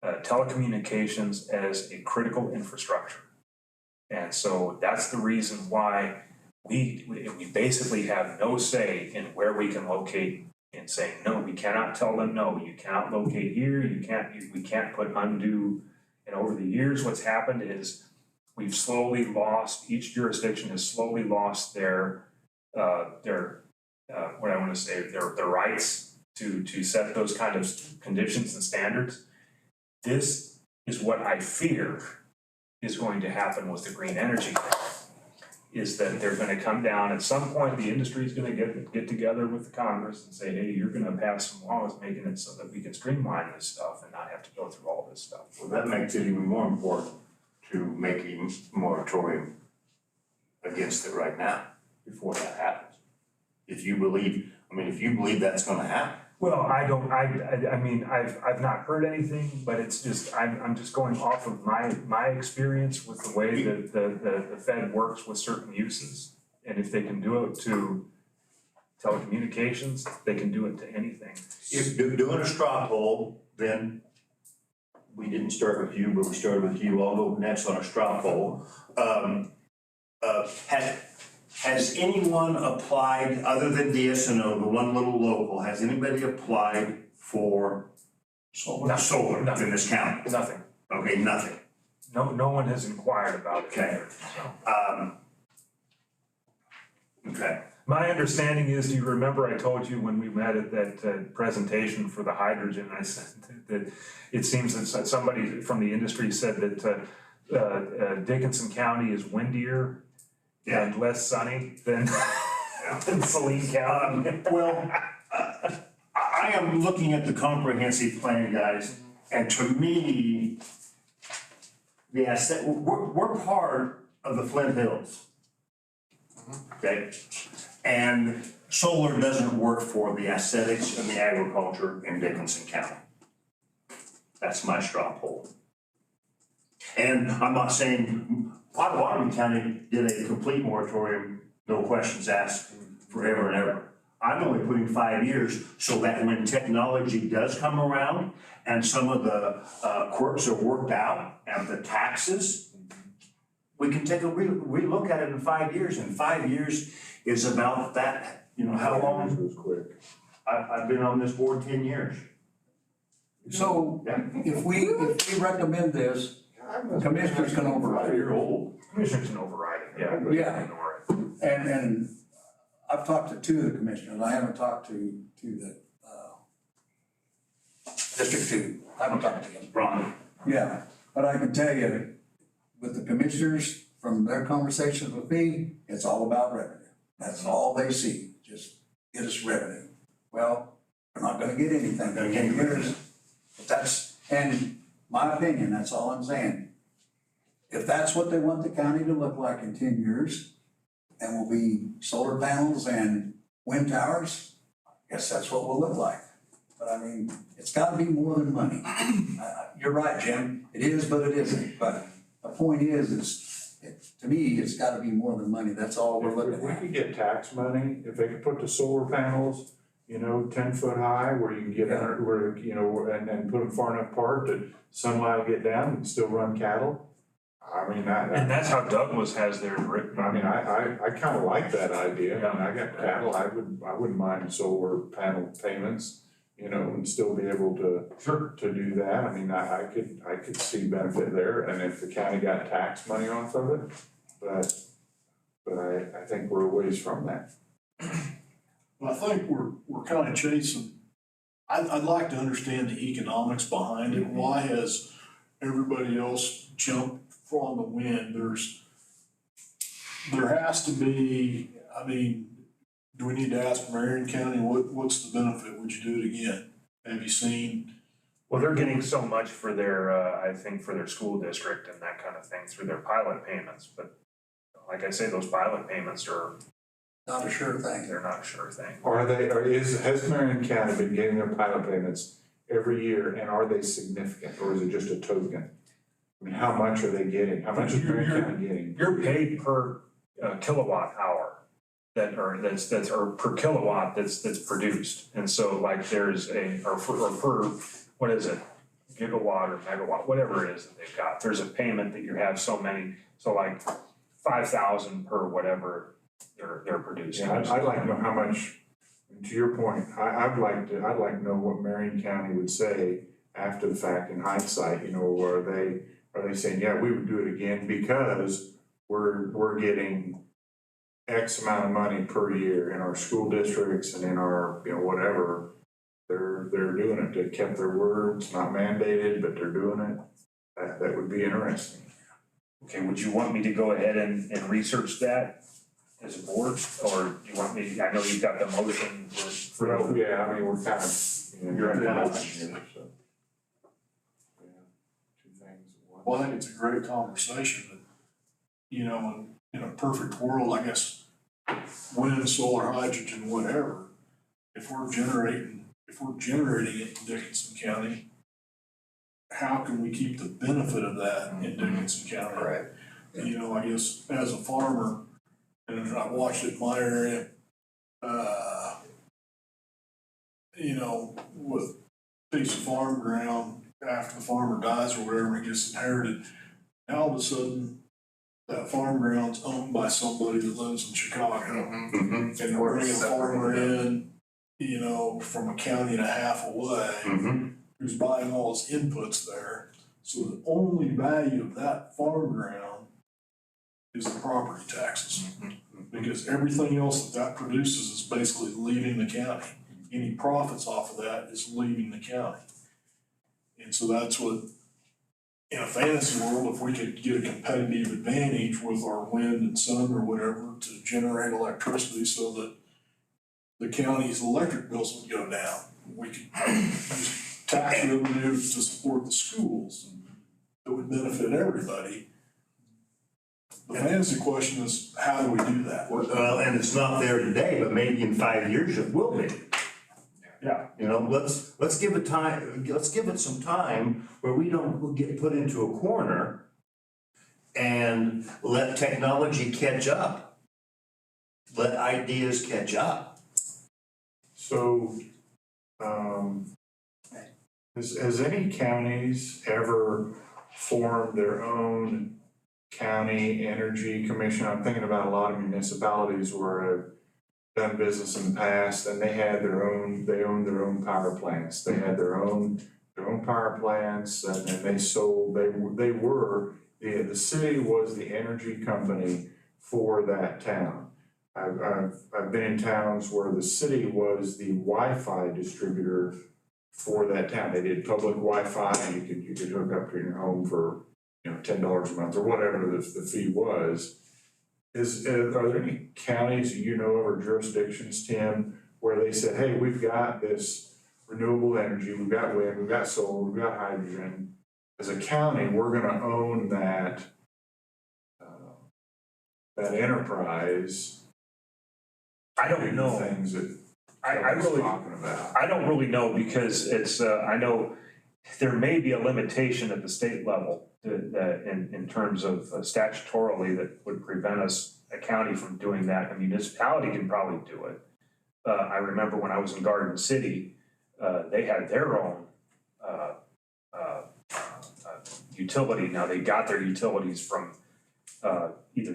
telecommunications as a critical infrastructure. And so that's the reason why we basically have no say in where we can locate and saying, no, we cannot tell them, no, you cannot locate here, we can't put undue, and over the years, what's happened is we've slowly lost, each jurisdiction has slowly lost their rights to set those kind of conditions and standards. This is what I fear is going to happen with the green energy thing, is that they're gonna come down, at some point, the industry is gonna get together with the Congress and say, hey, you're gonna pass some laws making it so that we can streamline this stuff and not have to go through all this stuff. Well, that makes it even more important to make a moratorium against it right now, before that happens. If you believe that's gonna happen. Well, I mean, I've not heard anything, but it's just, I'm just going off of my experience with the way that the Fed works with certain uses. And if they can do it to telecommunications, they can do it to anything. If doing a straw poll, then we didn't start with you, but we started with you. I'll go next on a straw poll. Has anyone applied, other than DSNO, the one little local, has anybody applied for solar in this county? Nothing. Okay, nothing. No one has inquired about it Okay. either, so. Okay. My understanding is, do you remember I told you when we met at that presentation for the hydrogen, I said that it seems that somebody from the industry said that Dickinson County is windier and less sunny than Saline County. Well, I am looking at the comprehensive plan, guys, and to me, the asset, we're part of the Flint Hills. Okay? And solar doesn't work for the aesthetics and the agriculture in Dickinson County. That's my straw poll. And I'm not saying, Potawatomi County did a complete moratorium, no questions asked, forever and ever. I'm only putting 5 years so that when technology does come around and some of the quirks are worked out and the taxes, we can take a relook at it in 5 years, and 5 years is about that, how long? It was quick. I've been on this board 10 years. So if we recommend this, commissioners can override it. You're old. Commissioners can override it, yeah. Yeah. Ignore it. And I've talked to 2 of the commissioners, I haven't talked to the, District 2, I haven't talked to them. Ron. Yeah, but I can tell you, with the commissioners, from their conversations with me, it's all about revenue. That's all they see, just get us revenue. Well, they're not gonna get anything, they're gonna get us. But that's, and my opinion, that's all I'm saying. If that's what they want the county to look like in 10 years, and will be solar panels and wind towers, I guess that's what we'll look like. But I mean, it's gotta be more than money. You're right, Jim, it is, but it isn't. But the point is to me, it's gotta be more than money, that's all we're looking If we at. could get tax money, if they could put the solar panels, 10 foot high, where you can get under, where, and put them far enough apart that sunlight will get down and still run cattle. I mean, And that's how Douglas has theirs written. I mean, I kinda like that idea. I mean, I got cattle, I wouldn't mind solar panel payments, you know, and still be able to. Sure. To do that. I mean, I could see benefit there, and if the county got tax money off of it, but I think we're a ways from that. But I think we're kind of chasing, I'd like to understand the economics behind it. Why has everybody else jumped on the wind? There has to be, I mean, do we need to ask Marion County, what's the benefit? Would you do it again? Have you seen? Well, they're getting so much for their, I think for their school district and that kind of thing through their pilot payments, but like I say, those pilot payments are. Not a sure thing. They're not a sure thing. Has Marion County been getting their pilot payments every year, and are they significant, or is it just a token? I mean, how much are they getting? How much is Marion County getting? You're paid per kilowatt hour that's or per kilowatt that's produced. And so like there's or per, what is it? Gigawatt or megawatt, whatever it is that they've got. There's a payment that you have so many, so like 5,000 per whatever they're producing. Yeah, I'd like to know how much, to your point, I'd like to know what Marion County would say after the fact in hindsight, you know, are they saying, yeah, we would do it again because we're getting X amount of money per year in our school districts and in our, you know, whatever, they're doing it. They kept their word. It's not mandated, but they're doing it. That would be interesting. Okay, would you want me to go ahead and research that as a board, or do you want me, I know you've got the motion for. Well, yeah, I mean, we're kind of, you know, You're in here, line. so. Yeah, two things at once. Well, I think it's a great conversation, but, you know, in a perfect world, I guess, wind, solar, hydrogen, whatever, if we're generating it in Dickinson County, how can we keep the benefit of that in Dickinson County? Right. You know, I guess as a farmer, and I watched it in my area, you know, with a piece of farm ground, after the farmer dies or whatever, it gets inherited, now all of a sudden, that farm ground's owned by somebody that lives in Chicago. And they're bringing a farmer in, you know, from a county and a half away, who's buying all his inputs there. So the only value of that farm ground is the property taxes. Because everything else that produces is basically leaving the county. Any profits off of that is leaving the county. And so that's what, in a fantasy world, if we could get a competitive advantage with our wind and sun or whatever to generate electricity so that the county's electric bills would go down. We could use tax revenue to support the schools. That would benefit everybody. The fantasy question is, how do we do that? Well, and it's not there today, but maybe in 5 years it will be. Yeah. You know, let's give it some time where we don't get put into a corner and let technology catch up. Let ideas catch up. So, has any counties ever formed their own county energy commission? I'm thinking about a lot of municipalities where I've done business in the past, and they owned their own power plants. They had their own power plants, and they sold, the city was the energy company for that town. I've been in towns where the city was the Wi-Fi distributor for that town. They did public Wi-Fi, and you could hook up to your home for, you know, $10 a month or whatever the fee was. Are there any counties you know of or jurisdictions, Tim, where they said, hey, we've got this renewable energy, we've got wind, we've got solar, we've got hydrogen. As a county, we're gonna own that enterprise. I don't know. Things that I really, talking about. I don't really know, because it's, I know there may be a limitation at the state level that in terms of statutorily that would prevent a county from doing that. A municipality can probably do it. I remember when I was in Garden City, they had their own, utility. Now, they got their utilities from either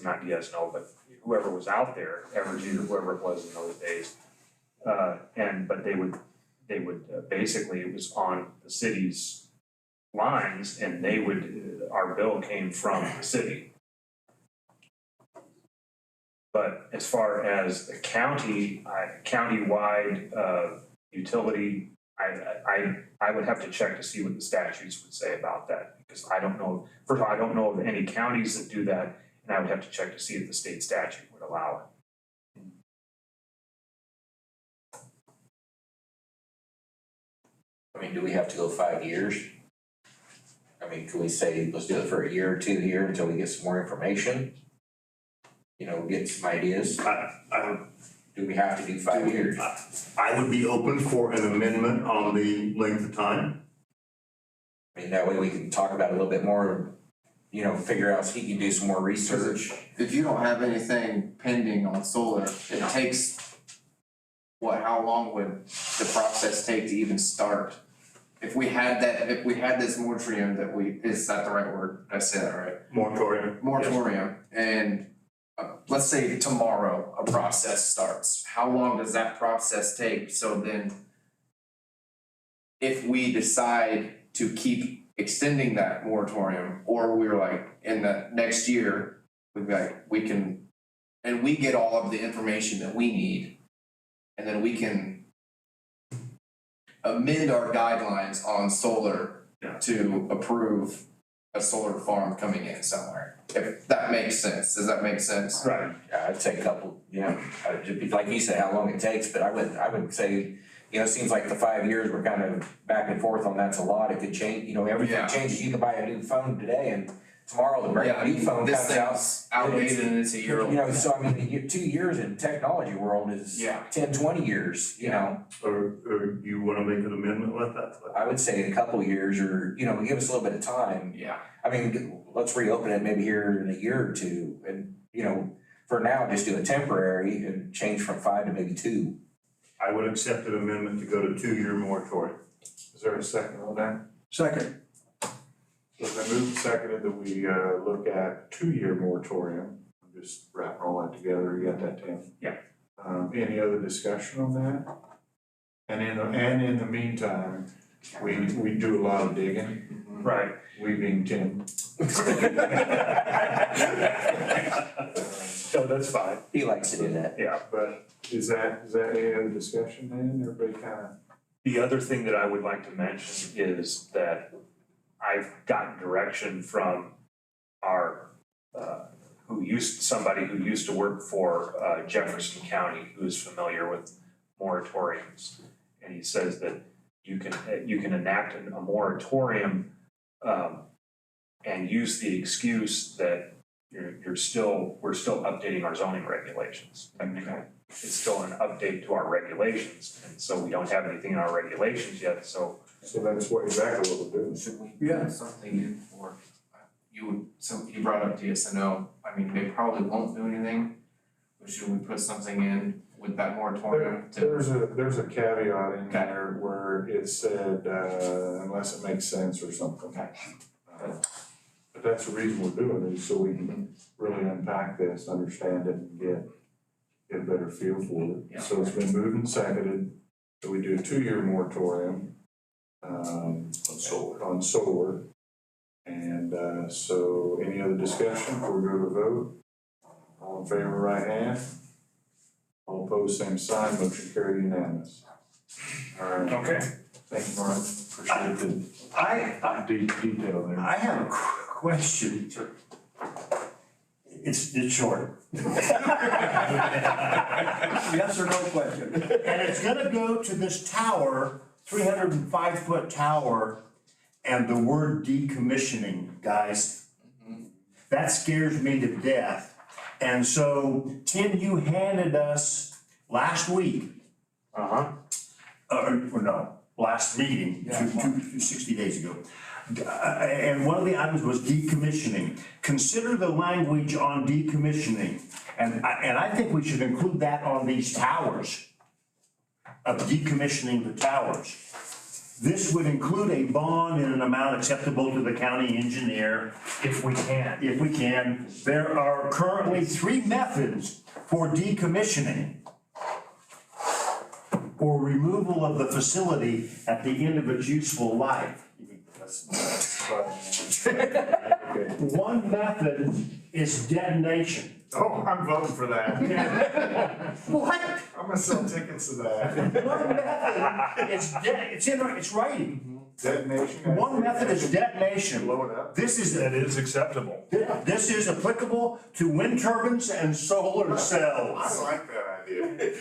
not DSNO, but whoever was out there, Evergy or whoever it was in those days. But they would basically, it was on the city's lines, and our bill came from the city. But as far as the countywide utility, I would have to check to see what the statutes would say about that, because I don't know, first of all, I don't know of any counties that do that, and I would have to check to see if the state statute would allow it. I mean, do we have to go 5 years? I mean, can we say, let's do it for a year or 2 here until we get some more information? You know, get some ideas? Do we have to do 5 years? I would be open for an amendment on the length of time. I mean, that way we can talk about it a little bit more, you know, figure out, so he can do some more research. If you don't have anything pending on solar, it takes, how long would the process take to even start? If we had this moratorium is that the right word? Did I say that right? Moratorium. Moratorium, and let's say tomorrow a process starts. How long does that process take? So then, if we decide to keep extending that moratorium, or we're like, in the next year, we get all of the information that we need, and then we can amend our guidelines on solar to approve a solar farm coming in somewhere. If that makes sense, does that make sense? Right. Yeah, I'd say a couple, like you said, how long it takes, but I would say, you know, it seems like the 5 years, we're kind of back and forth on that's a lot. It could change, you know, everything changes. You can buy a new phone today and tomorrow the brand new phone comes out. Outdated and it's a year old. You know, so I mean, 2 years in technology world is 10, 20 years, you know. Or you wanna make an amendment like that? I would say a couple years, or, you know, give us a little bit of time. Yeah. I mean, let's reopen it maybe here in a year or two, and, you know, for now, just do a temporary and change from 5 to maybe 2. I would accept an amendment to go to 2-year moratorium. Is there a second on that? Second. So it's been moved and seconded that we look at 2-year moratorium. I'm just wrapping all that together. You got that, Tim? Yeah. Any other discussion on that? And in the meantime, we do a lot of digging. Right. We being Tim. So that's fine. He likes to do that. Yeah. But is that any other discussion then? Everybody kind of. The other thing that I would like to mention is that I've gotten direction from somebody who used to work for Jefferson County, who's familiar with moratoriums. And he says that you can enact a moratorium and use the excuse that we're still updating our zoning regulations. It's still an update to our regulations, and so we don't have anything in our regulations yet, so So that's exactly what we're doing. Should we put something in for, you brought up DSNO, I mean, they probably won't do anything, but should we put something in with that moratorium to? There's a caveat in there where it said, unless it makes sense or something. Okay. But that's the reason we're doing it, so we can really unpack this, understand it, and get a better feel for it. Yeah. So it's been moved and seconded, so we do a 2-year moratorium on solar. And so any other discussion before we go to the vote? All in favor, right hand. All opposed, same sign. Motion carried unanimous. All right. okay. Thank you, Mark. Appreciate the detail there. I have a question. It's short. Yes or no question? And it's gonna go to this tower, 305-foot tower, and the word decommissioning, guys. That scares me to death. And so, Tim, you handed us last week, last meeting, 60 days ago. And one of the items was decommissioning. Consider the language on decommissioning. And I think we should include that on these towers, of decommissioning the towers. This would include a bond in an amount acceptable to the county engineer. If we can. If we can. There are currently 3 methods for decommissioning or removal of the facility at the end of its useful life. One method is detonation. Oh, I'm voting for that. What? I'm gonna sell tickets to that. One method is it's writing. Detonation. One method is detonation. Blow it up. This is That is acceptable. This is applicable to wind turbines and solar I cells. like that idea.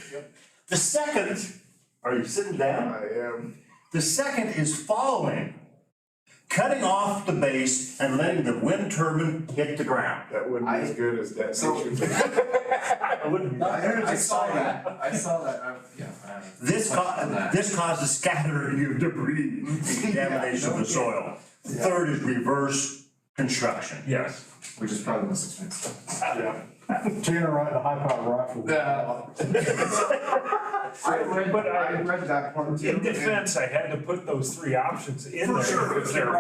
The second, are you sitting down? I am. The second is following, cutting off the base and letting the wind turbine hit the ground. That wouldn't be as good as detonation. I saw that, This causes scattering of debris, contamination of the soil. Third is reverse construction. Yes. which is probably the most expensive. Yeah. Tanner riding a high-powered rifle. I read that part too. In defense, I had to put those 3 options in there. Because they're,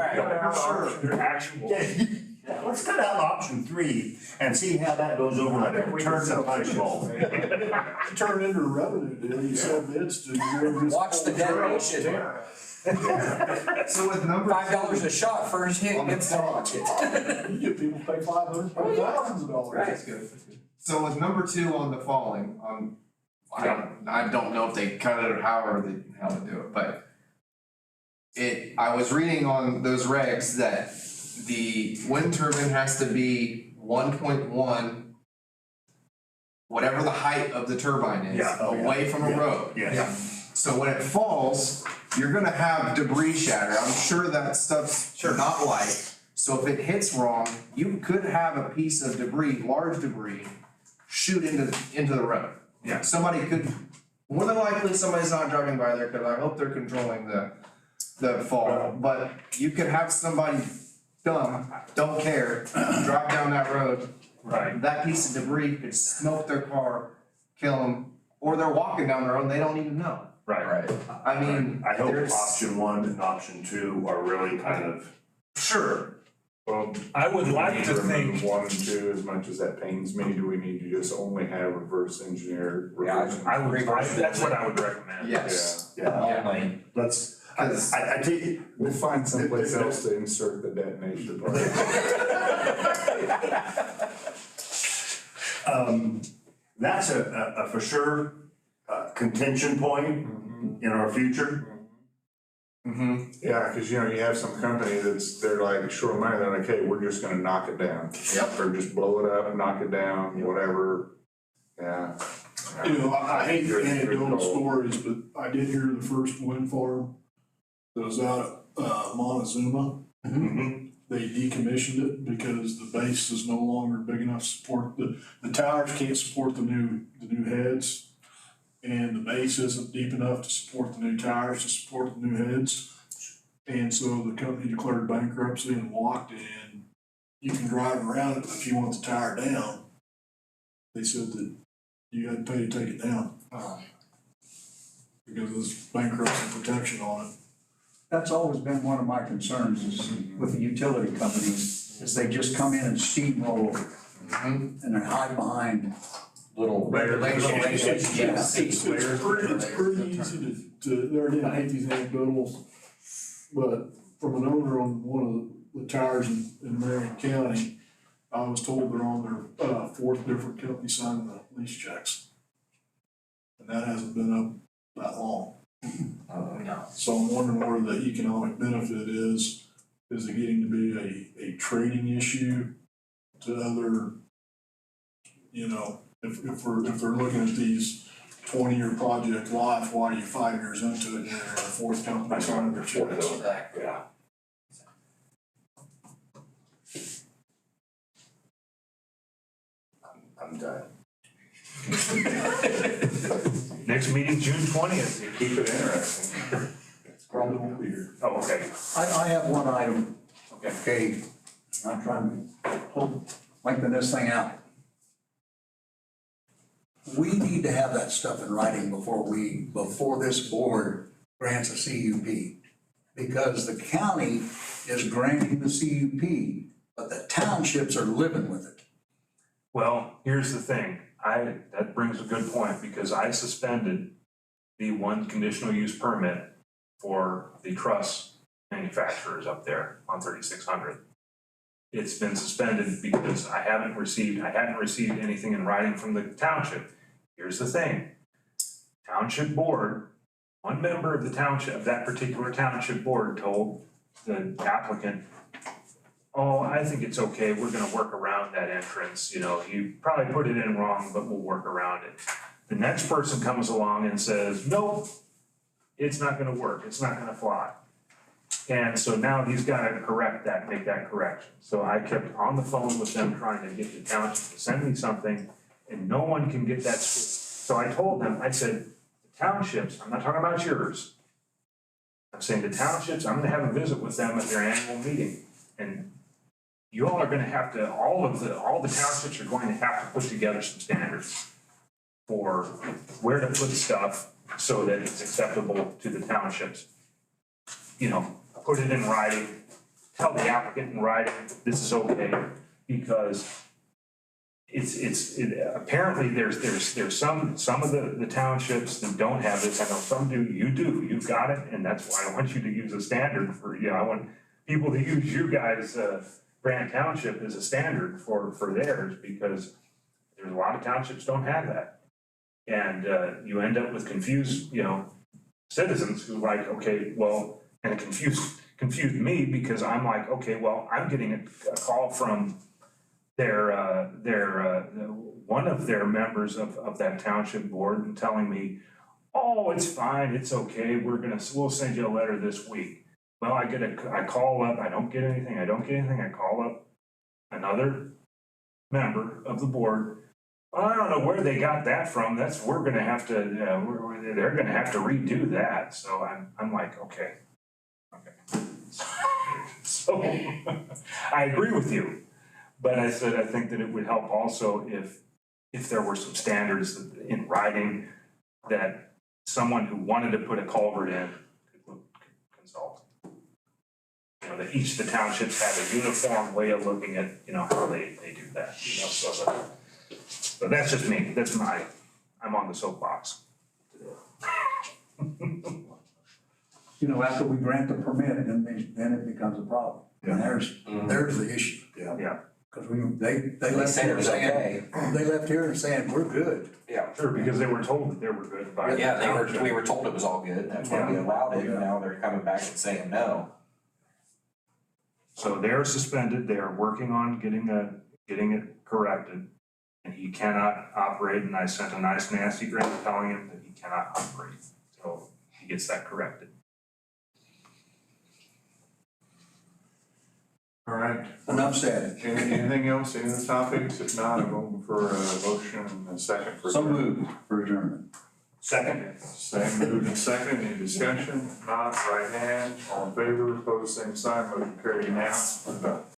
they're actual. Yeah, let's cut out option 3 and see how that goes over like a turn the punch bowl. Turn it into a revenue deal, you sell bids to. Watch the detonation. So with number $5 a shot, first hit gets the rocket. You get people pay $500, pay thousands of dollars. Right. That's good. So with number 2 on the falling, I don't know if they cut it or how to do it, but I was reading on those regs that the wind turbine has to be 1.1, whatever the height of the turbine is, away from a road. Yeah. So when it falls, you're gonna have debris shatter. I'm sure that stuff's not light. So if it hits wrong, you could have a piece of debris, large debris, shoot into the road. Yeah. Somebody could, more than likely, somebody's not driving by there, because I hope they're controlling the fall. But you could have somebody dumb, don't care, drive down that road. Right. That piece of debris could smoke their car, kill them, or they're walking down the road and they don't even know. Right. I mean, I hope there's. option 1 and option 2 are really kind of. Sure. Well, I would like to remove think, 1 and 2, as much as that pains me, do we need to just only have reverse engineer? that's what I would recommend. Yes. Yeah. Let's. I tell you, We'll find someplace else to insert the detonation part. That's a for sure contention point in our future. Yeah, cause you have some company they're like short of money, they're like, hey, we're just gonna knock it down. Yep. Or just blow it up, knock it down, whatever, yeah. I hate anecdotal stories, but I did hear the first wind farm that was out at Montezuma. They decommissioned it because the base is no longer big enough to support the towers can't support the new heads. And the base isn't deep enough to support the new towers, to support the new heads. And so the company declared bankruptcy and walked in. You can drive around it, but if you want the tower down, they said that you had to pay to take it down. Because there's bankruptcy protection on it. That's always been one of my concerns is with the utility companies, is they just come in and steamroll and they hide behind little regulations. Yeah. It's pretty easy to, there again, I hate these anecdotals, but from an owner on one of the towers in Marion County, I was told they're on their 4th different company signing the lease checks. And that hasn't been up that long. No. So I'm wondering where the economic benefit is it getting to be a trading issue to other, if they're looking at these 20-year project life, why are you 5 years into it and you're in the 4th company signing their checks? Yeah. I'm done. Next meeting, June 20th. Keep it interesting. Probably won't be here. Oh, okay. I have one item. Okay, I'm trying to lengthen this thing out. We need to have that stuff in writing before this board grants a CUP. because the county is granting the CUP, but the townships are living with it. Well, here's the thing, that brings a good point, because I suspended the one conditional use permit for the truss manufacturers up there on 3600. It's been suspended because I hadn't received anything in writing from the township. Here's the thing, township board, one member of the township, of that particular township board told the applicant, oh, I think it's okay, we're gonna work around that entrance, you know, you probably put it in wrong, but we'll work around it. The next person comes along and says, nope, it's not gonna work, it's not gonna fly. And so now he's gotta correct that, make that correction. So I kept on the phone with them trying to get the township to send me something, and no one can get that straight. So I told them, I said, the townships, I'm not talking about yours. I'm saying the townships, I'm gonna have a visit with them at their annual meeting. And you all are gonna have to, all the townships are going to have to put together some standards for where to put stuff so that it's acceptable to the townships. You know, put it in writing, tell the applicant in writing, this is okay, because apparently there's some of the townships that don't have this, I know some do, you've got it, and that's why I want you to use a standard for, you know, I want people to use you guys, Grant Township as a standard for theirs, because there's a lot of townships don't have that. And you end up with confused, you know, citizens who like, okay, well, and it confused me, because I'm like, okay, well, I'm getting a call from one of their members of that township board and telling me, oh, it's fine, it's okay, we'll send you a letter this week. Well, I call up, I don't get anything, I call up another member of the board. Well, I don't know where they got that from, we're gonna have to, they're gonna have to redo that, so I'm like, okay. So, I agree with you, but I said, I think that it would help also if there were some standards in writing that someone who wanted to put a culvert in could consult. You know, that each of the townships have a uniform way of looking at, you know, how they do that, you know, so that's just me, I'm on the soapbox. You know, after we grant the permit, then it becomes a problem. And there's the issue. Yeah. Cause they left here saying, they left here saying, we're good. Yeah. Sure, because they were told that they were good by. Yeah, we were told it was all good, and that's why we allowed it, and now they're coming back and saying no. So they're suspended, they are working on getting it corrected, and he cannot operate, and I sent a nice nasty grant telling him that he cannot operate, so he gets that corrected. All right. Enough said. Anything else, any other topics? If not, I'm looking for a motion and a second for. So moved for adjournment. Second. Same moved and second, any discussion? Not, right hand, all in favor, opposed, same sign, motion carried unanimous.